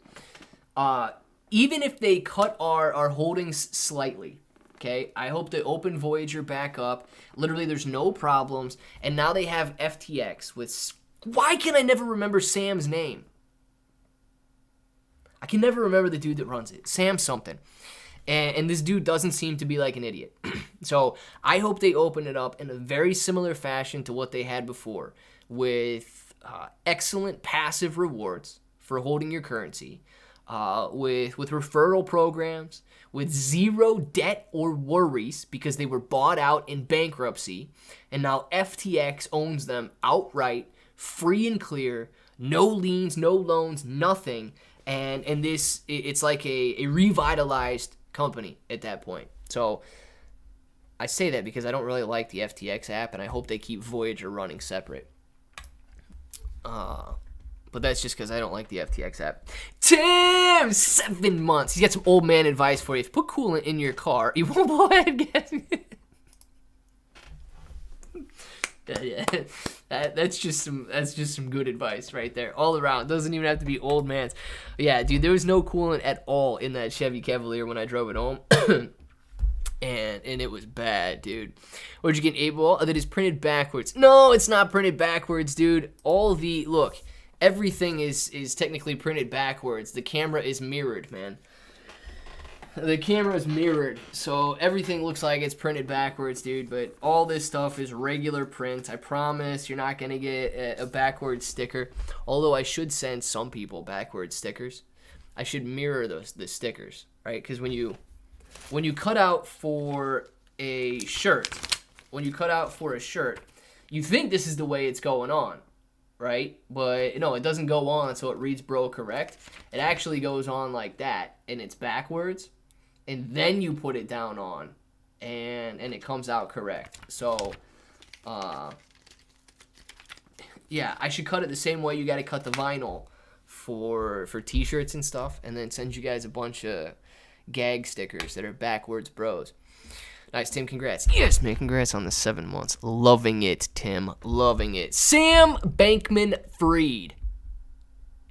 Even if they cut our holdings slightly, okay, I hope they open Voyager back up. Literally, there's no problems. And now they have FTX with... Why can I never remember Sam's name? I can never remember the dude that runs it. Sam something. And this dude doesn't seem to be like an idiot. So I hope they open it up in a very similar fashion to what they had before, with excellent passive rewards for holding your currency. With referral programs, with zero debt or worries because they were bought out in bankruptcy, and now FTX owns them outright, free and clear, no liens, no loans, nothing, and this, it's like a revitalized company at that point. So I say that because I don't really like the FTX app, and I hope they keep Voyager running separate. But that's just because I don't like the FTX app. Tim, 7 months. He's got some old man advice for you. If you put coolant in your car, you won't go ahead and get it. That's just some good advice right there, all around. Doesn't even have to be old man's. But yeah, dude, there was no coolant at all in that Chevy Cavalier when I drove it home. And it was bad, dude. Where'd you get an 8-ball? That is printed backwards. No, it's not printed backwards, dude. Look. Everything is technically printed backwards. The camera is mirrored, man. The camera is mirrored, so everything looks like it's printed backwards, dude. But all this stuff is regular print. I promise you're not going to get a backwards sticker. Although I should send some people backwards stickers. I should mirror the stickers, right? Because when you cut out for a shirt, you think this is the way it's going on. Right? But no, it doesn't go on so it reads bro correct. It actually goes on like that, and it's backwards, and then you put it down on, and it comes out correct. So yeah, I should cut it the same way you got to cut the vinyl for t-shirts and stuff, and then send you guys a bunch of gag stickers that are backwards bros. Nice, Tim. Congrats. Yes, man. Congrats on the 7 months. Loving it, Tim. Loving it. Sam Bankman-Fried.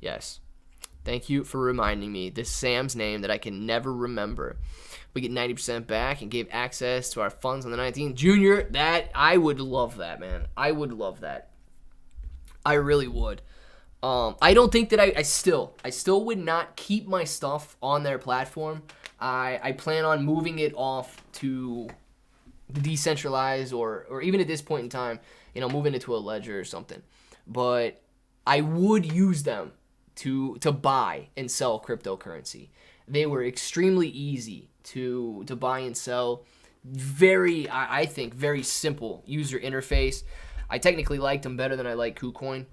Yes. Thank you for reminding me. This Sam's name that I can never remember. We get 90% back and gave access to our funds on the 19th. Junior, I would love that, man. I would love that. I really would. I don't think that I still would not keep my stuff on their platform. I plan on moving it off to the decentralized or even at this point in time, moving it to a ledger or something. But I would use them to buy and sell cryptocurrency. They were extremely easy to buy and sell. I think, very simple user interface. I technically liked them better than I like KuCoin.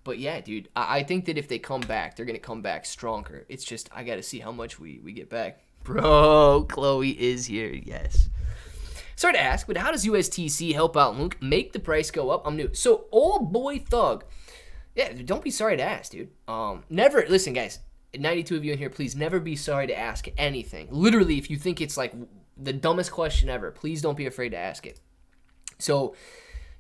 But yeah, dude, I think that if they come back, they're going to come back stronger. It's just, I got to see how much we get back. Bro, Chloe is here, yes. Sorry to ask, but how does USTC help out LUNC make the price go up? I'm new. So, old boy Thug. Yeah, don't be sorry to ask, dude. Never, listen, guys, 92 of you in here, please never be sorry to ask anything. Literally, if you think it's like the dumbest question ever. Please don't be afraid to ask it. So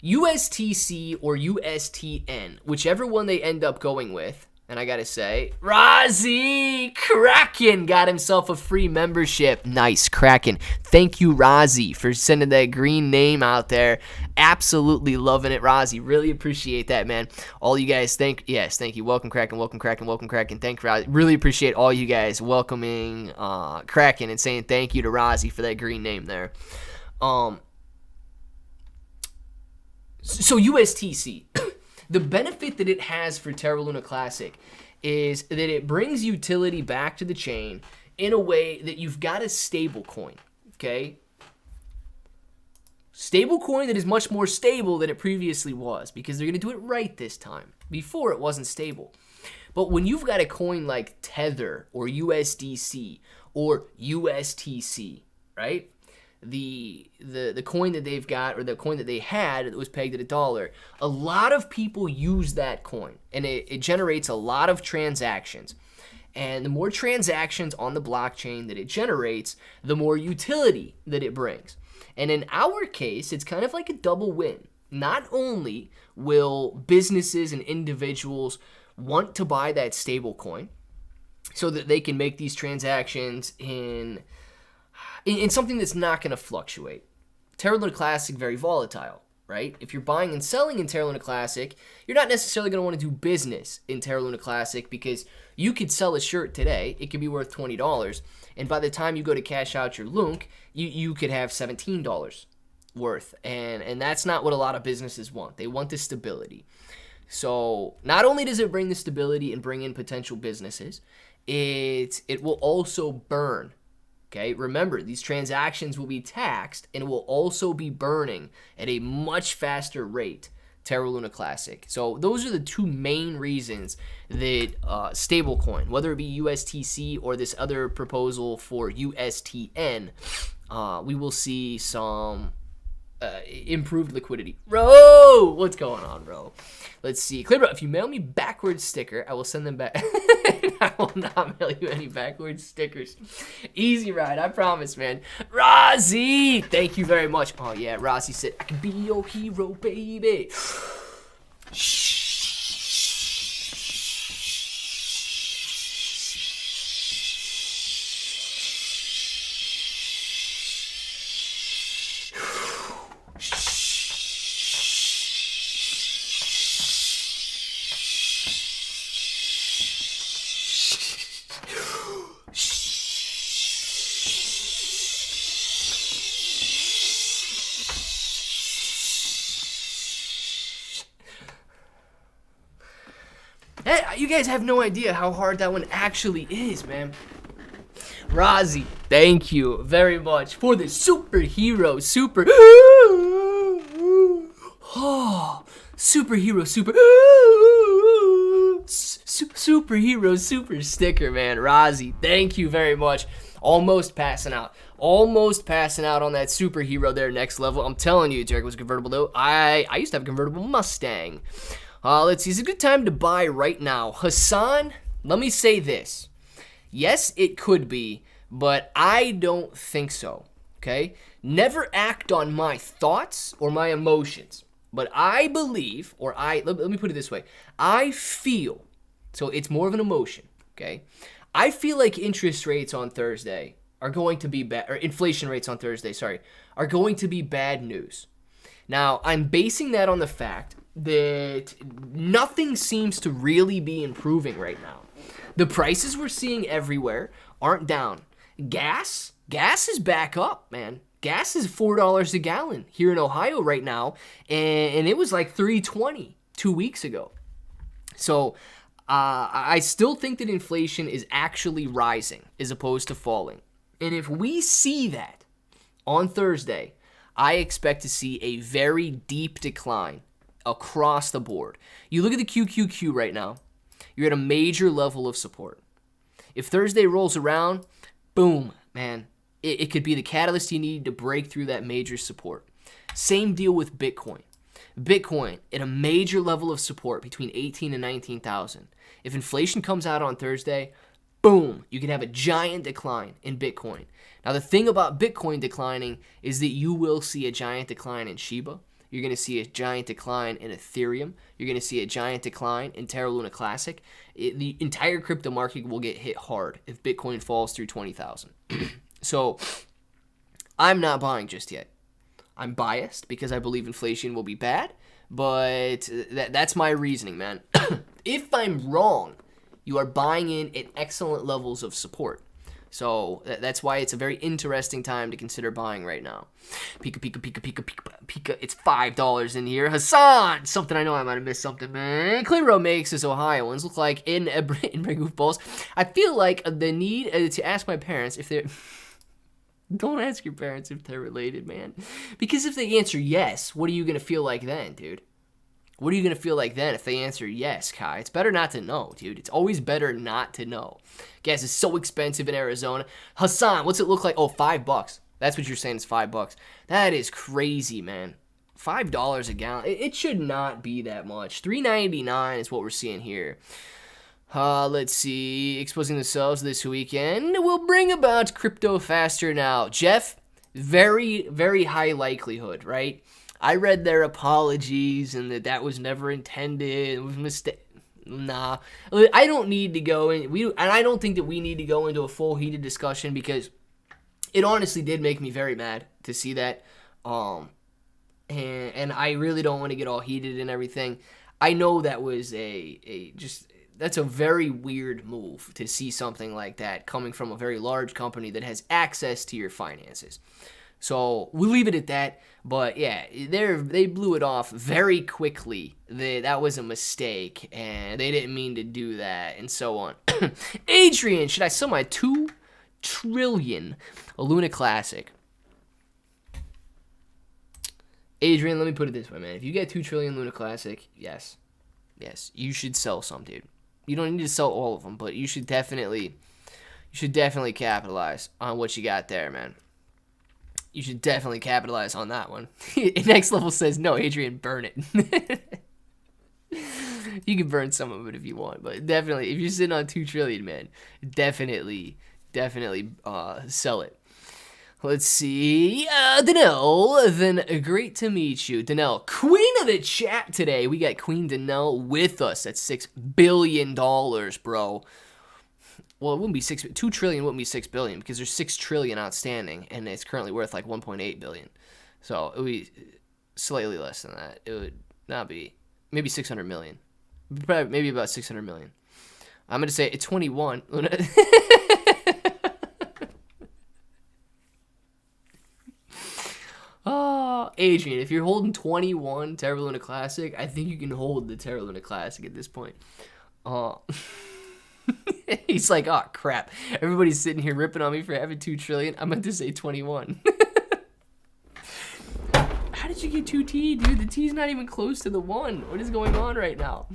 USTC or USTN, whichever one they end up going with, and I gotta say, Rozzy Kraken got himself a free membership. Nice, Kraken. Thank you, Rozzy, for sending that green name out there. Absolutely loving it, Rozzy. Really appreciate that, man. All you guys, thank you. Welcome, Kraken. Welcome, Kraken. Welcome, Kraken. Thank you, Rozzy. Really appreciate all you guys welcoming Kraken and saying thank you to Rozzy for that green name there. So USTC. The benefit that it has for Terra Luna Classic is that it brings utility back to the chain in a way that you've got a stablecoin, okay? Stablecoin that is much more stable than it previously was because they're going to do it right this time. Before, it wasn't stable. But when you've got a coin like Tether or USDC or USTC, right? The coin that they've got, or the coin that they had that was pegged at $1, a lot of people use that coin, and it generates a lot of transactions. And the more transactions on the blockchain that it generates, the more utility that it brings. And in our case, it's kind of like a double win. Not only will businesses and individuals want to buy that stable coin so that they can make these transactions in something that's not going to fluctuate. Terra Luna Classic, very volatile, right? If you're buying and selling in Terra Luna Classic, you're not necessarily going to want to do business in Terra Luna Classic because you could sell a shirt today, it could be worth $20, and by the time you go to cash out your LUNC, you could have $17 worth, and that's not what a lot of businesses want. They want the stability. So not only does it bring the stability and bring in potential businesses, it will also burn. Okay, remember, these transactions will be taxed and will also be burning at a much faster rate, Terra Luna Classic. So those are the two main reasons that stablecoin, whether it be USTC or this other proposal for USTN, we will see some improved liquidity. Bro, what's going on, bro? Let's see. Clear, bro, if you mail me backwards sticker, I will send them back. I will not mail you any backwards stickers. Easy ride, I promise, man. Rozzy, thank you very much. Oh, yeah, Rozzy said, I can be your hero, baby. Shh. You guys have no idea how hard that one actually is, man. Rozzy, thank you very much for the superhero, superhero super sticker, man. Rozzy, thank you very much. Almost passing out on that superhero there, next level. I'm telling you, Derek was convertible though. I used to have a convertible Mustang. Let's see, it's a good time to buy right now. Hassan, let me say this. Yes, it could be, but I don't think so, okay? Never act on my thoughts or my emotions, but I believe, let me put it this way. I feel, so it's more of an emotion, okay? I feel like interest rates on Thursday are going to be bad, or inflation rates on Thursday, are going to be bad news. Now, I'm basing that on the fact that nothing seems to really be improving right now. The prices we're seeing everywhere aren't down. Gas is back up, man. Gas is $4 a gallon here in Ohio right now, and it was like $3.20 2 weeks ago. So I still think that inflation is actually rising as opposed to falling. And if we see that on Thursday, I expect to see a very deep decline across the board. You look at the QQQ right now, you're at a major level of support. If Thursday rolls around, boom, man, it could be the catalyst you need to break through that major support. Same deal with Bitcoin. Bitcoin at a major level of support between 18 and 19,000. If inflation comes out on Thursday, boom, you can have a giant decline in Bitcoin. Now, the thing about Bitcoin declining is that you will see a giant decline in Shiba. You're going to see a giant decline in Ethereum. You're going to see a giant decline in Terra Luna Classic. The entire crypto market will get hit hard if Bitcoin falls through 20,000. So I'm not buying just yet. I'm biased because I believe inflation will be bad, but that's my reasoning, man. If I'm wrong, you are buying in at excellent levels of support. So that's why it's a very interesting time to consider buying right now. Pika, pika, pika, pika, pika, pika. It's $5 in here. Hassan! Something I know I might have missed something, man. Clear Road makes us Ohioans look like in goofballs. I feel like the need to ask my parents if they're... Don't ask your parents if they're related, man. Because if they answer yes, what are you going to feel like then, dude? What are you going to feel like then if they answer yes, Kai? It's better not to know, dude. It's always better not to know. Gas is so expensive in Arizona. Hassan, what's it look like? Oh, $5. That's what you're saying, it's $5. That is crazy, man. $5 a gallon. It should not be that much. $3.99 is what we're seeing here. Let's see. Exposing themselves this weekend will bring about crypto faster now. Jeff, very, very high likelihood, right? I read their apologies and that was never intended. It was a mistake. Nah, I don't need to go in. And I don't think that we need to go into a full heated discussion because it honestly did make me very mad to see that. And I really don't want to get all heated and everything. I know that was that's a very weird move to see something like that coming from a very large company that has access to your finances. So we'll leave it at that. But yeah, they blew it off very quickly. That was a mistake, and they didn't mean to do that, and so on. Adrian, should I sell my 2 trillion Luna Classic? Adrian, let me put it this way, man. If you get 2 trillion Luna Classic, yes, you should sell some, dude. You don't need to sell all of them, but you should definitely capitalize on what you got there, man. You should definitely capitalize on that one. Next Level says, no, Adrian, burn it. You can burn some of it if you want, but definitely, if you're sitting on 2 trillion, man, definitely sell it. Let's see. Danelle, then great to meet you. Danelle, queen of the chat today. We got Queen Danelle with us. That's $6 billion, bro. Well, it wouldn't be 2 trillion wouldn't be 6 billion because there's 6 trillion outstanding and it's currently worth like 1.8 billion. So it would be slightly less than that. It would not be maybe 600 million. Probably maybe about 600 million. I'm going to say it's 21. Oh, Adrian, if you're holding 21 Terra Luna Classic, I think you can hold the Terra Luna Classic at this point. He's like, oh, crap. Everybody's sitting here ripping on me for having 2 trillion. I meant to say 21. How did you get 2T, dude? The T's not even close to the 1. What is going on right now?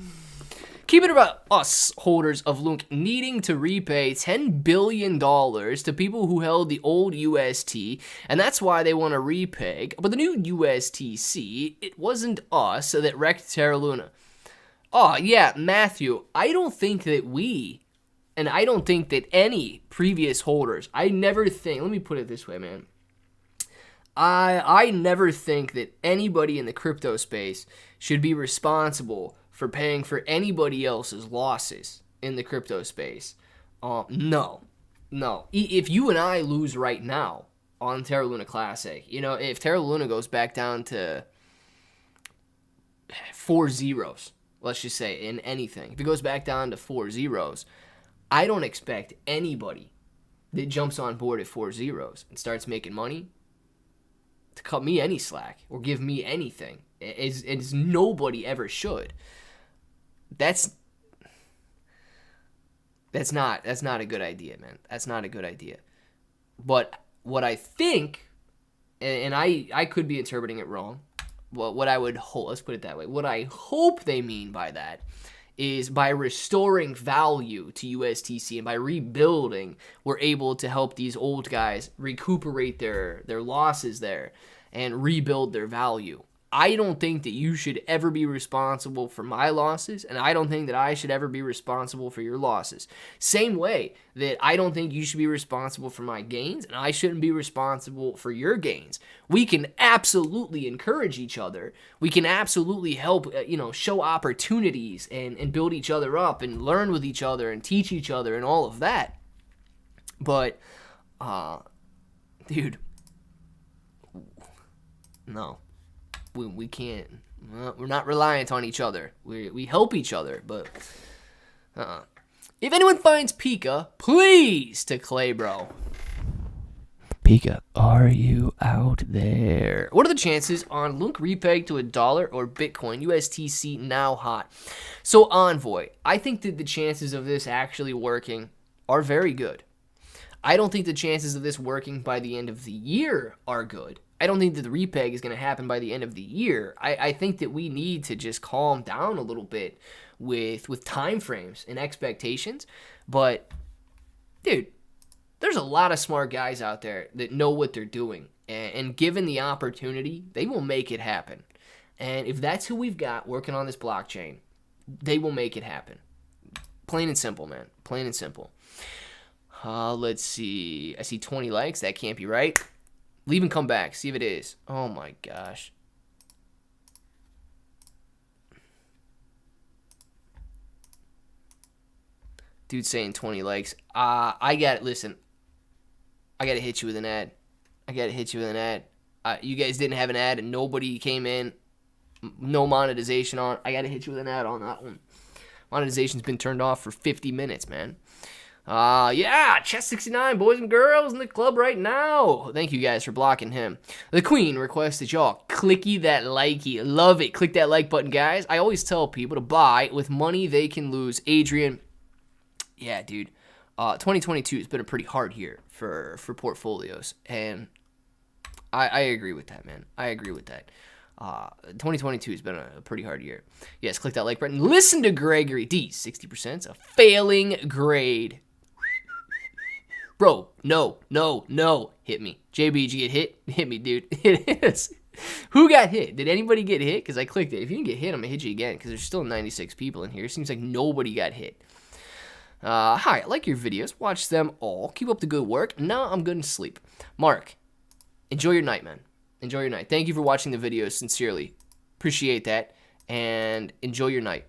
Keep it about us, holders of LUNC, needing to repay $10 billion to people who held the old UST, and that's why they want to repeg. But the new USTC, it wasn't us that wrecked Terra Luna. Oh, yeah, Matthew, I don't think that and I don't think that any previous holders, let me put it this way, man. I never think that anybody in the crypto space should be responsible for paying for anybody else's losses in the crypto space. No. If you and I lose right now on Terra Luna Classic, if Terra Luna goes back down to 4 zeros, let's just say, in anything, if it goes back down to 4 zeros, I don't expect anybody that jumps on board at 4 zeros and starts making money to cut me any slack or give me anything, as nobody ever should. That's not a good idea, man. That's not a good idea. But what I think, and I could be interpreting it wrong, well, what I would hope, let's put it that way, what I hope they mean by that is by restoring value to USTC and by rebuilding, we're able to help these old guys recuperate their losses there and rebuild their value. I don't think that you should ever be responsible for my losses, and I don't think that I should ever be responsible for your losses. Same way that I don't think you should be responsible for my gains, and I shouldn't be responsible for your gains. We can absolutely encourage each other. We can absolutely help, show opportunities and build each other up and learn with each other and teach each other and all of that. But, dude, no. We can't. We're not reliant on each other. We help each other, but if anyone finds Pika, please to Clay, bro. Pika, are you out there? What are the chances on LUNC repeg to $1 or Bitcoin USTC now hot? So Envoy, I think that the chances of this actually working are very good. I don't think the chances of this working by the end of the year are good. I don't think that the repeg is going to happen by the end of the year. I think that we need to just calm down a little bit with time frames and expectations. But, dude, there's a lot of smart guys out there that know what they're doing. And given the opportunity, they will make it happen. And if that's who we've got working on this blockchain, they will make it happen. Plain and simple, man. Plain and simple. Let's see. I see 20 likes. That can't be right. Leave and come back. See if it is. Oh, my gosh. Dude saying 20 likes. I got it. Listen. I got to hit you with an ad. You guys didn't have an ad and nobody came in. No monetization on. I got to hit you with an ad on that one. Monetization's been turned off for 50 minutes, man. Yeah, Chess69, boys and girls in the club right now. Thank you guys for blocking him. The Queen requests that y'all clicky that likey. Love it. Click that like button, guys. I always tell people to buy with money they can lose. Adrian, yeah, dude. 2022 has been a pretty hard year for portfolios, and I agree with that, man. I agree with that. 2022 has been a pretty hard year. Yes, click that like button. Listen to Gregory D. 60% a failing grade. Bro, no. Hit me. JBG, get hit? Hit me, dude. It is. Who got hit? Did anybody get hit? Because I clicked it. If you didn't get hit, I'm going to hit you again because there's still 96 people in here. It seems like nobody got hit. Hi, I like your videos. Watch them all. Keep up the good work. Now I'm going to sleep. Mark, enjoy your night, man. Enjoy your night. Thank you for watching the videos, sincerely. Appreciate that. And enjoy your night.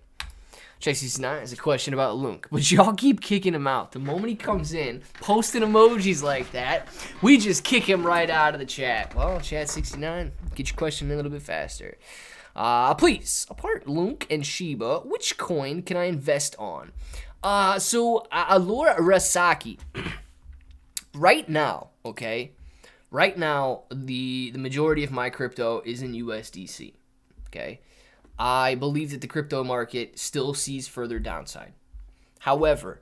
Check69 has a question about LUNC, but y'all keep kicking him out. The moment he comes in, posting emojis like that, we just kick him right out of the chat. Well, Chat69, get your question in a little bit faster. Please, apart LUNC and Shiba, which coin can I invest on? So Alora Rasaki, right now, okay? Right now, the majority of my crypto is in USDC, okay? I believe that the crypto market still sees further downside. However,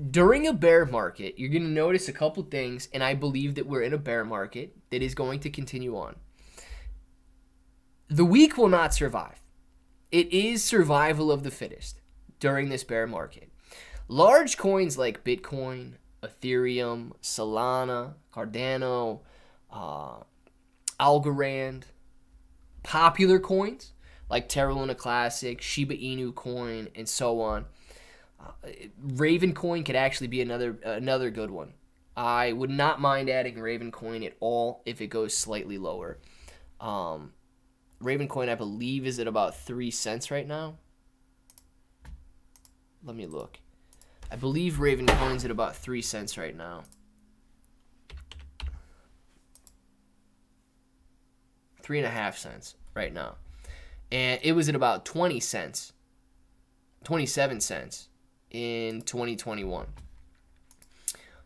during a bear market, you're going to notice a couple things, and I believe that we're in a bear market that is going to continue on. The weak will not survive. It is survival of the fittest during this bear market. Large coins like Bitcoin, Ethereum, Solana, Cardano, Algorand, popular coins like Terra Luna Classic, Shiba Inu coin, and so on. Raven coin could actually be another good one. I would not mind adding Raven coin at all if it goes slightly lower. Raven coin, I believe, is at about 3 cents right now. Let me look. I believe Raven coin's at about 3 cents right now. 3.5 cents right now. And it was at about 20 cents, 27 cents in 2021.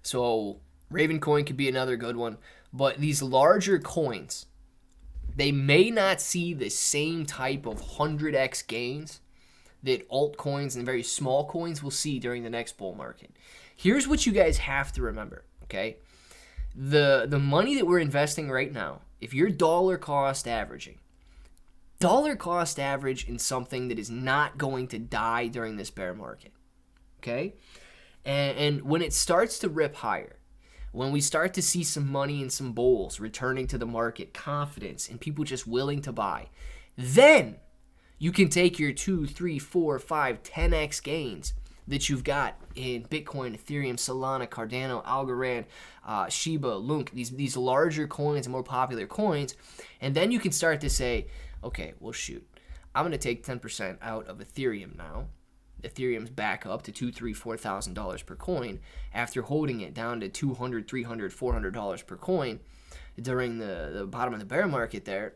So Raven coin could be another good one. But these larger coins, they may not see the same type of 100x gains that altcoins and very small coins will see during the next bull market. Here's what you guys have to remember, okay? The money that we're investing right now, if you're dollar cost average in something that is not going to die during this bear market, okay? And when it starts to rip higher, when we start to see some money and some bulls returning to the market, confidence, and people just willing to buy, then you can take your 2, 3, 4, 5, 10x gains that you've got in Bitcoin, Ethereum, Solana, Cardano, Algorand, Shiba, LUNC, these larger coins and more popular coins, and then you can start to say, okay, well, shoot, I'm going to take 10% out of Ethereum now. Ethereum's back up to $2,000, $3,000, $4,000 per coin after holding it down to $200, $300, $400 per coin during the bottom of the bear market there.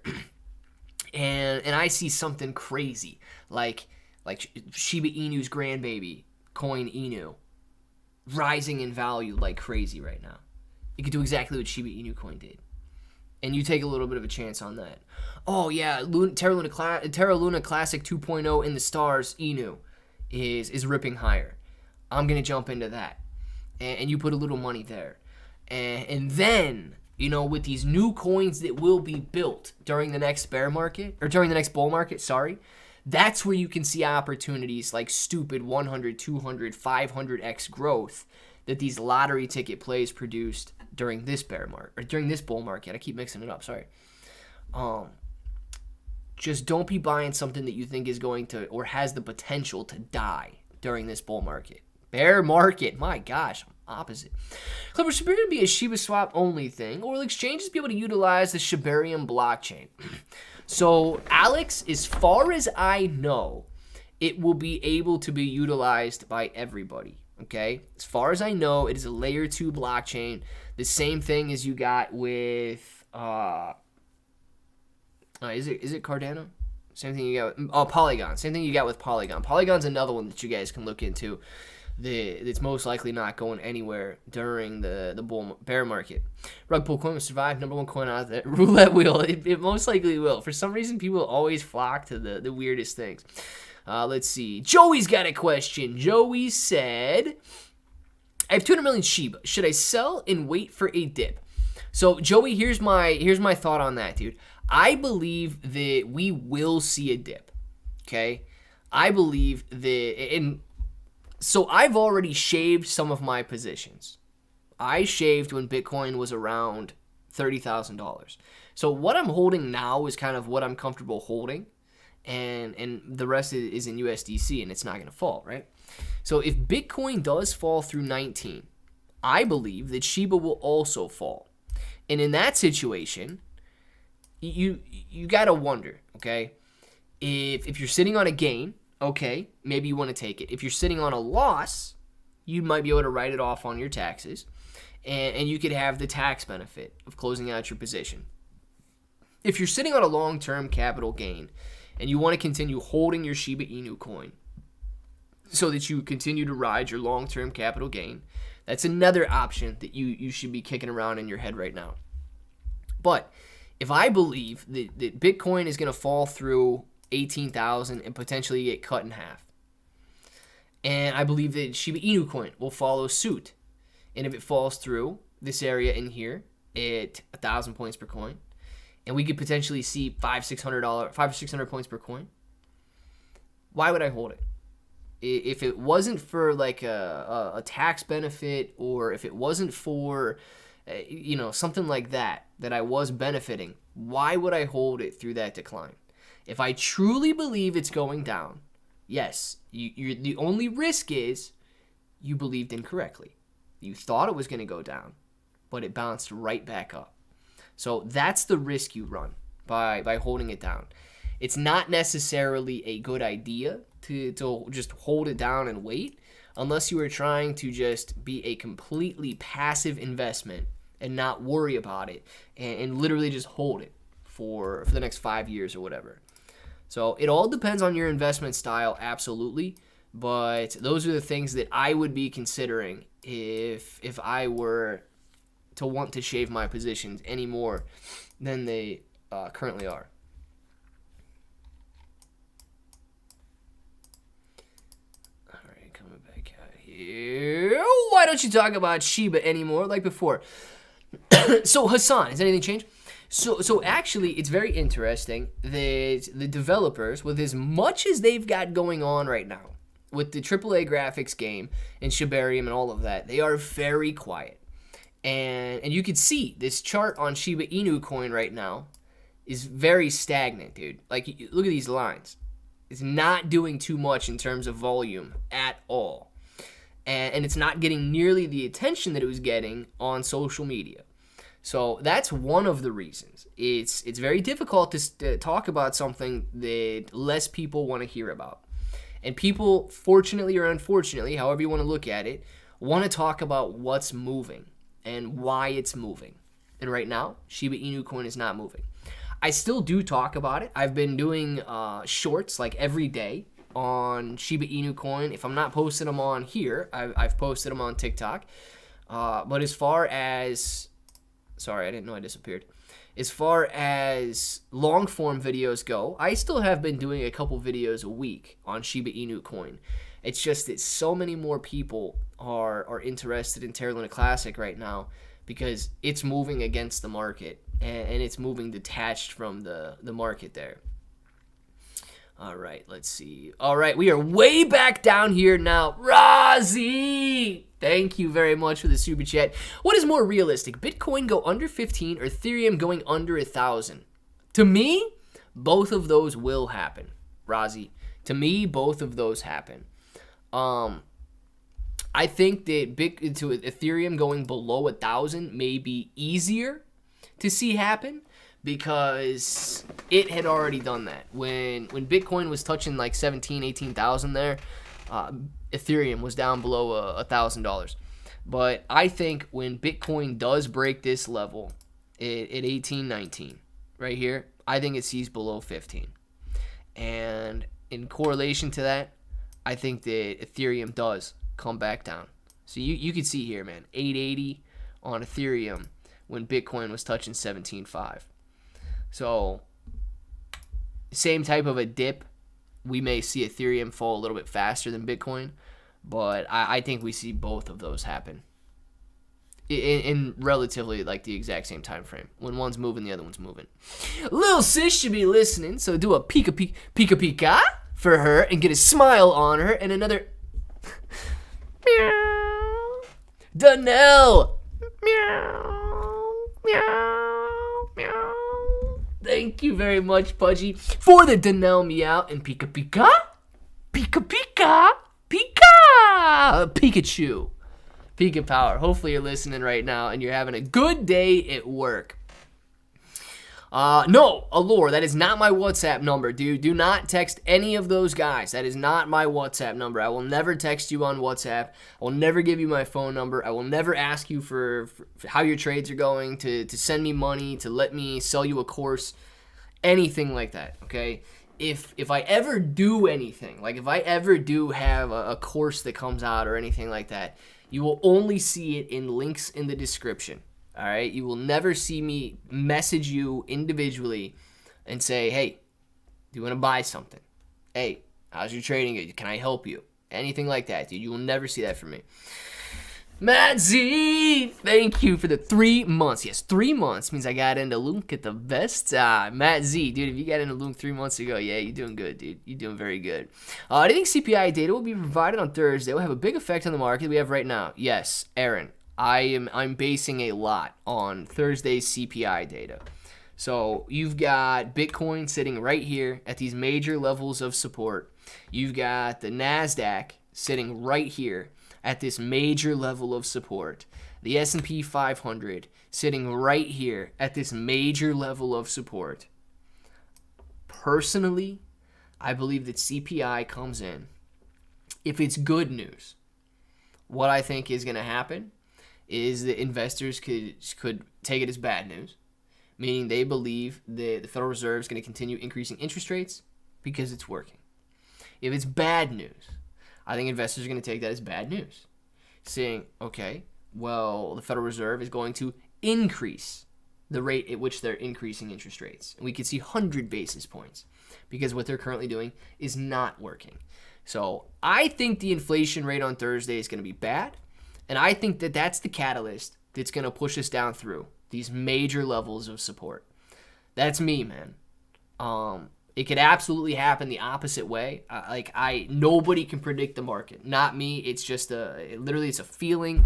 And I see something crazy like Shiba Inu's grandbaby coin Inu rising in value like crazy right now. You could do exactly what Shiba Inu coin did. And you take a little bit of a chance on that. Oh yeah, Terra Luna Classic 2.0 in the stars Inu is ripping higher. I'm going to jump into that. And you put a little money there. And then, you know, with these new coins that will be built during the next bear market, or during the next bull market, sorry, that's where you can see opportunities like stupid 100, 200, 500x growth that these lottery ticket plays produced during this bear market, or during this bull market. I keep mixing it up, sorry. Just don't be buying something that you think is going to, or has the potential to die during this bull market. Bear market, my gosh, I'm opposite. Clipper, should there be a Shiba swap only thing, or will exchanges be able to utilize the Shibarium blockchain? So, Alex, as far as I know, it will be able to be utilized by everybody, okay? As far as I know, it is a layer 2 blockchain, the same thing as you got with, is it Cardano? Same thing you got with, Polygon. Same thing you got with Polygon. Polygon's another one that you guys can look into. It's most likely not going anywhere during the bear market. Rug pull coin will survive. Number one coin out there. Roulette wheel. It most likely will. For some reason, people always flock to the weirdest things. Let's see. Joey's got a question. Joey said, I have 200 million Shiba. Should I sell and wait for a dip? So, Joey, here's my thought on that, dude. I believe that we will see a dip, okay? I believe that, so I've already shaved some of my positions. I shaved when Bitcoin was around $30,000. So what I'm holding now is kind of what I'm comfortable holding, and the rest is in USDC, and it's not going to fall, right? So if Bitcoin does fall through 19, I believe that Shiba will also fall. And in that situation, you got to wonder, okay? If you're sitting on a gain, okay, maybe you want to take it. If you're sitting on a loss, you might be able to write it off on your taxes, and you could have the tax benefit of closing out your position. If you're sitting on a long-term capital gain and you want to continue holding your Shiba Inu coin so that you continue to ride your long-term capital gain, that's another option that you should be kicking around in your head right now. But if I believe that Bitcoin is going to fall through 18,000 and potentially get cut in half, and I believe that Shiba Inu coin will follow suit, and if it falls through this area in here at 1,000 points per coin, and we could potentially see $500 or 600 points per coin, why would I hold it? If it wasn't for like a tax benefit, or if it wasn't for something like that I was benefiting, why would I hold it through that decline? If I truly believe it's going down, yes, the only risk is you believed incorrectly. You thought it was going to go down, but it bounced right back up. So that's the risk you run by holding it down. It's not necessarily a good idea to just hold it down and wait, unless you are trying to just be a completely passive investment and not worry about it, and literally just hold it for the next 5 years or whatever. So it all depends on your investment style, absolutely. But those are the things that I would be considering if I were to want to shave my positions any more than they currently are. All right, coming back out here. Why don't you talk about Shiba anymore like before? So Hassan, has anything changed? So actually, it's very interesting that the developers, with as much as they've got going on right now, with the AAA graphics game and Shibarium and all of that, they are very quiet. And you can see this chart on Shiba Inu coin right now is very stagnant, dude. Like, look at these lines. It's not doing too much in terms of volume at all. And it's not getting nearly the attention that it was getting on social media. So that's one of the reasons. It's very difficult to talk about something that less people want to hear about. And people, fortunately or unfortunately, however you want to look at it, want to talk about what's moving and why it's moving. And right now, Shiba Inu coin is not moving. I still do talk about it. I've been doing shorts like every day on Shiba Inu coin. If I'm not posting them on here, I've posted them on TikTok. But as far as... Sorry, I didn't know I disappeared. As far as long form videos go, I still have been doing a couple videos a week on Shiba Inu coin. It's just that so many more people are interested in Terra Luna Classic right now because it's moving against the market and it's moving detached from the market there. All right, let's see. All right, we are way back down here now. Razi! Thank you very much for the super chat. What is more realistic, Bitcoin go under 15 or Ethereum going under 1,000? To me, both of those will happen, Razi. To me, both of those happen. I think that Ethereum going below 1,000 may be easier to see happen because it had already done that. When Bitcoin was touching like 17, 18,000 there, Ethereum was down below $1,000. But I think when Bitcoin does break this level at 18, 19, right here, I think it sees below 15. And in correlation to that, I think that Ethereum does come back down. So you can see here, man, 880 on Ethereum when Bitcoin was touching 17.5. So same type of a dip. We may see Ethereum fall a little bit faster than Bitcoin, but I think we see both of those happen in relatively like the exact same time frame. When one's moving, the other one's moving. Lil sis should be listening, so do a pika for her and get a smile on her and another meow. Donnell, meow, meow, meow. Thank you very much, Pudgy, for the Donnell meow and pika pika, pika pika, pika, Pikachu, Pika Power. Hopefully you're listening right now and you're having a good day at work. No, Allure, that is not my WhatsApp number, dude. Do not text any of those guys. That is not my WhatsApp number. I will never text you on WhatsApp. I will never give you my phone number. I will never ask you for how your trades are going, to send me money, to let me sell you a course, anything like that, okay? If I ever do anything, like if I ever do have a course that comes out or anything like that, you will only see it in links in the description. All right, you will never see me message you individually and say, hey, do you want to buy something? Hey, how's your trading? Can I help you? Anything like that, dude. You will never see that from me. Matt Z, thank you for the 3 months. Yes, 3 months means I got into LUNC at the best time. Matt Z, dude, if you got into LUNC 3 months ago, yeah, you're doing good, dude. You're doing very good. Do you think CPI data will be provided on Thursday? Will have a big effect on the market we have right now? Yes, Aaron. I'm basing a lot on Thursday's CPI data. So you've got Bitcoin sitting right here at these major levels of support. You've got the NASDAQ sitting right here at this major level of support. The S&P 500 sitting right here at this major level of support. Personally, I believe that CPI comes in. If it's good news, what I think is going to happen is that investors could take it as bad news, meaning they believe that the Federal Reserve is going to continue increasing interest rates because it's working. If it's bad news, I think investors are going to take that as bad news, saying, okay, well, the Federal Reserve is going to increase the rate at which they're increasing interest rates. And we could see 100 basis points because what they're currently doing is not working. So I think the inflation rate on Thursday is going to be bad. And I think that that's the catalyst that's going to push us down through these major levels of support. That's me, man. It could absolutely happen the opposite way. Nobody can predict the market. Not me. It's just literally it's a feeling.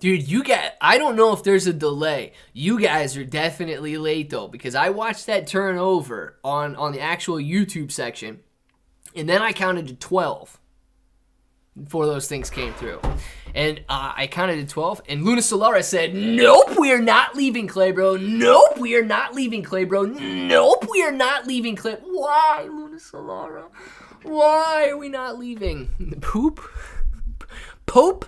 Dude, I don't know if there's a delay. You guys are definitely late, though, because I watched that turn over on the actual YouTube section, and then I counted to 12 before those things came through. And I counted to 12, and Luna Solara said, nope, we are not leaving, Clay, bro. Nope, we are not leaving, Clay, bro. Nope, we are not leaving, Clay. Why, Luna Solara? Why are we not leaving? Poop? Pope.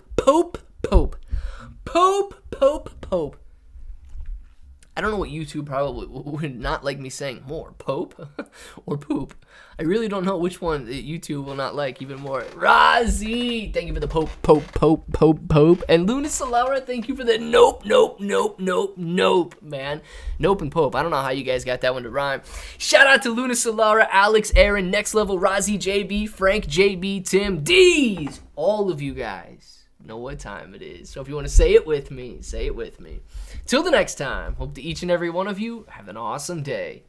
I don't know what YouTube probably would not like me saying more. Pope or poop. I really don't know which one YouTube will not like even more. Razi, thank you for the pope. And Luna Solara, thank you for the nope, man. Nope and pope. I don't know how you guys got that one to rhyme. Shout out to Luna Solara, Alex, Aaron, Next Level, Razi, JB, Frank, JB, Tim, D's. All of you guys know what time it is. So if you want to say it with me, say it with me. Till the next time, hope to each and every one of you have an awesome day.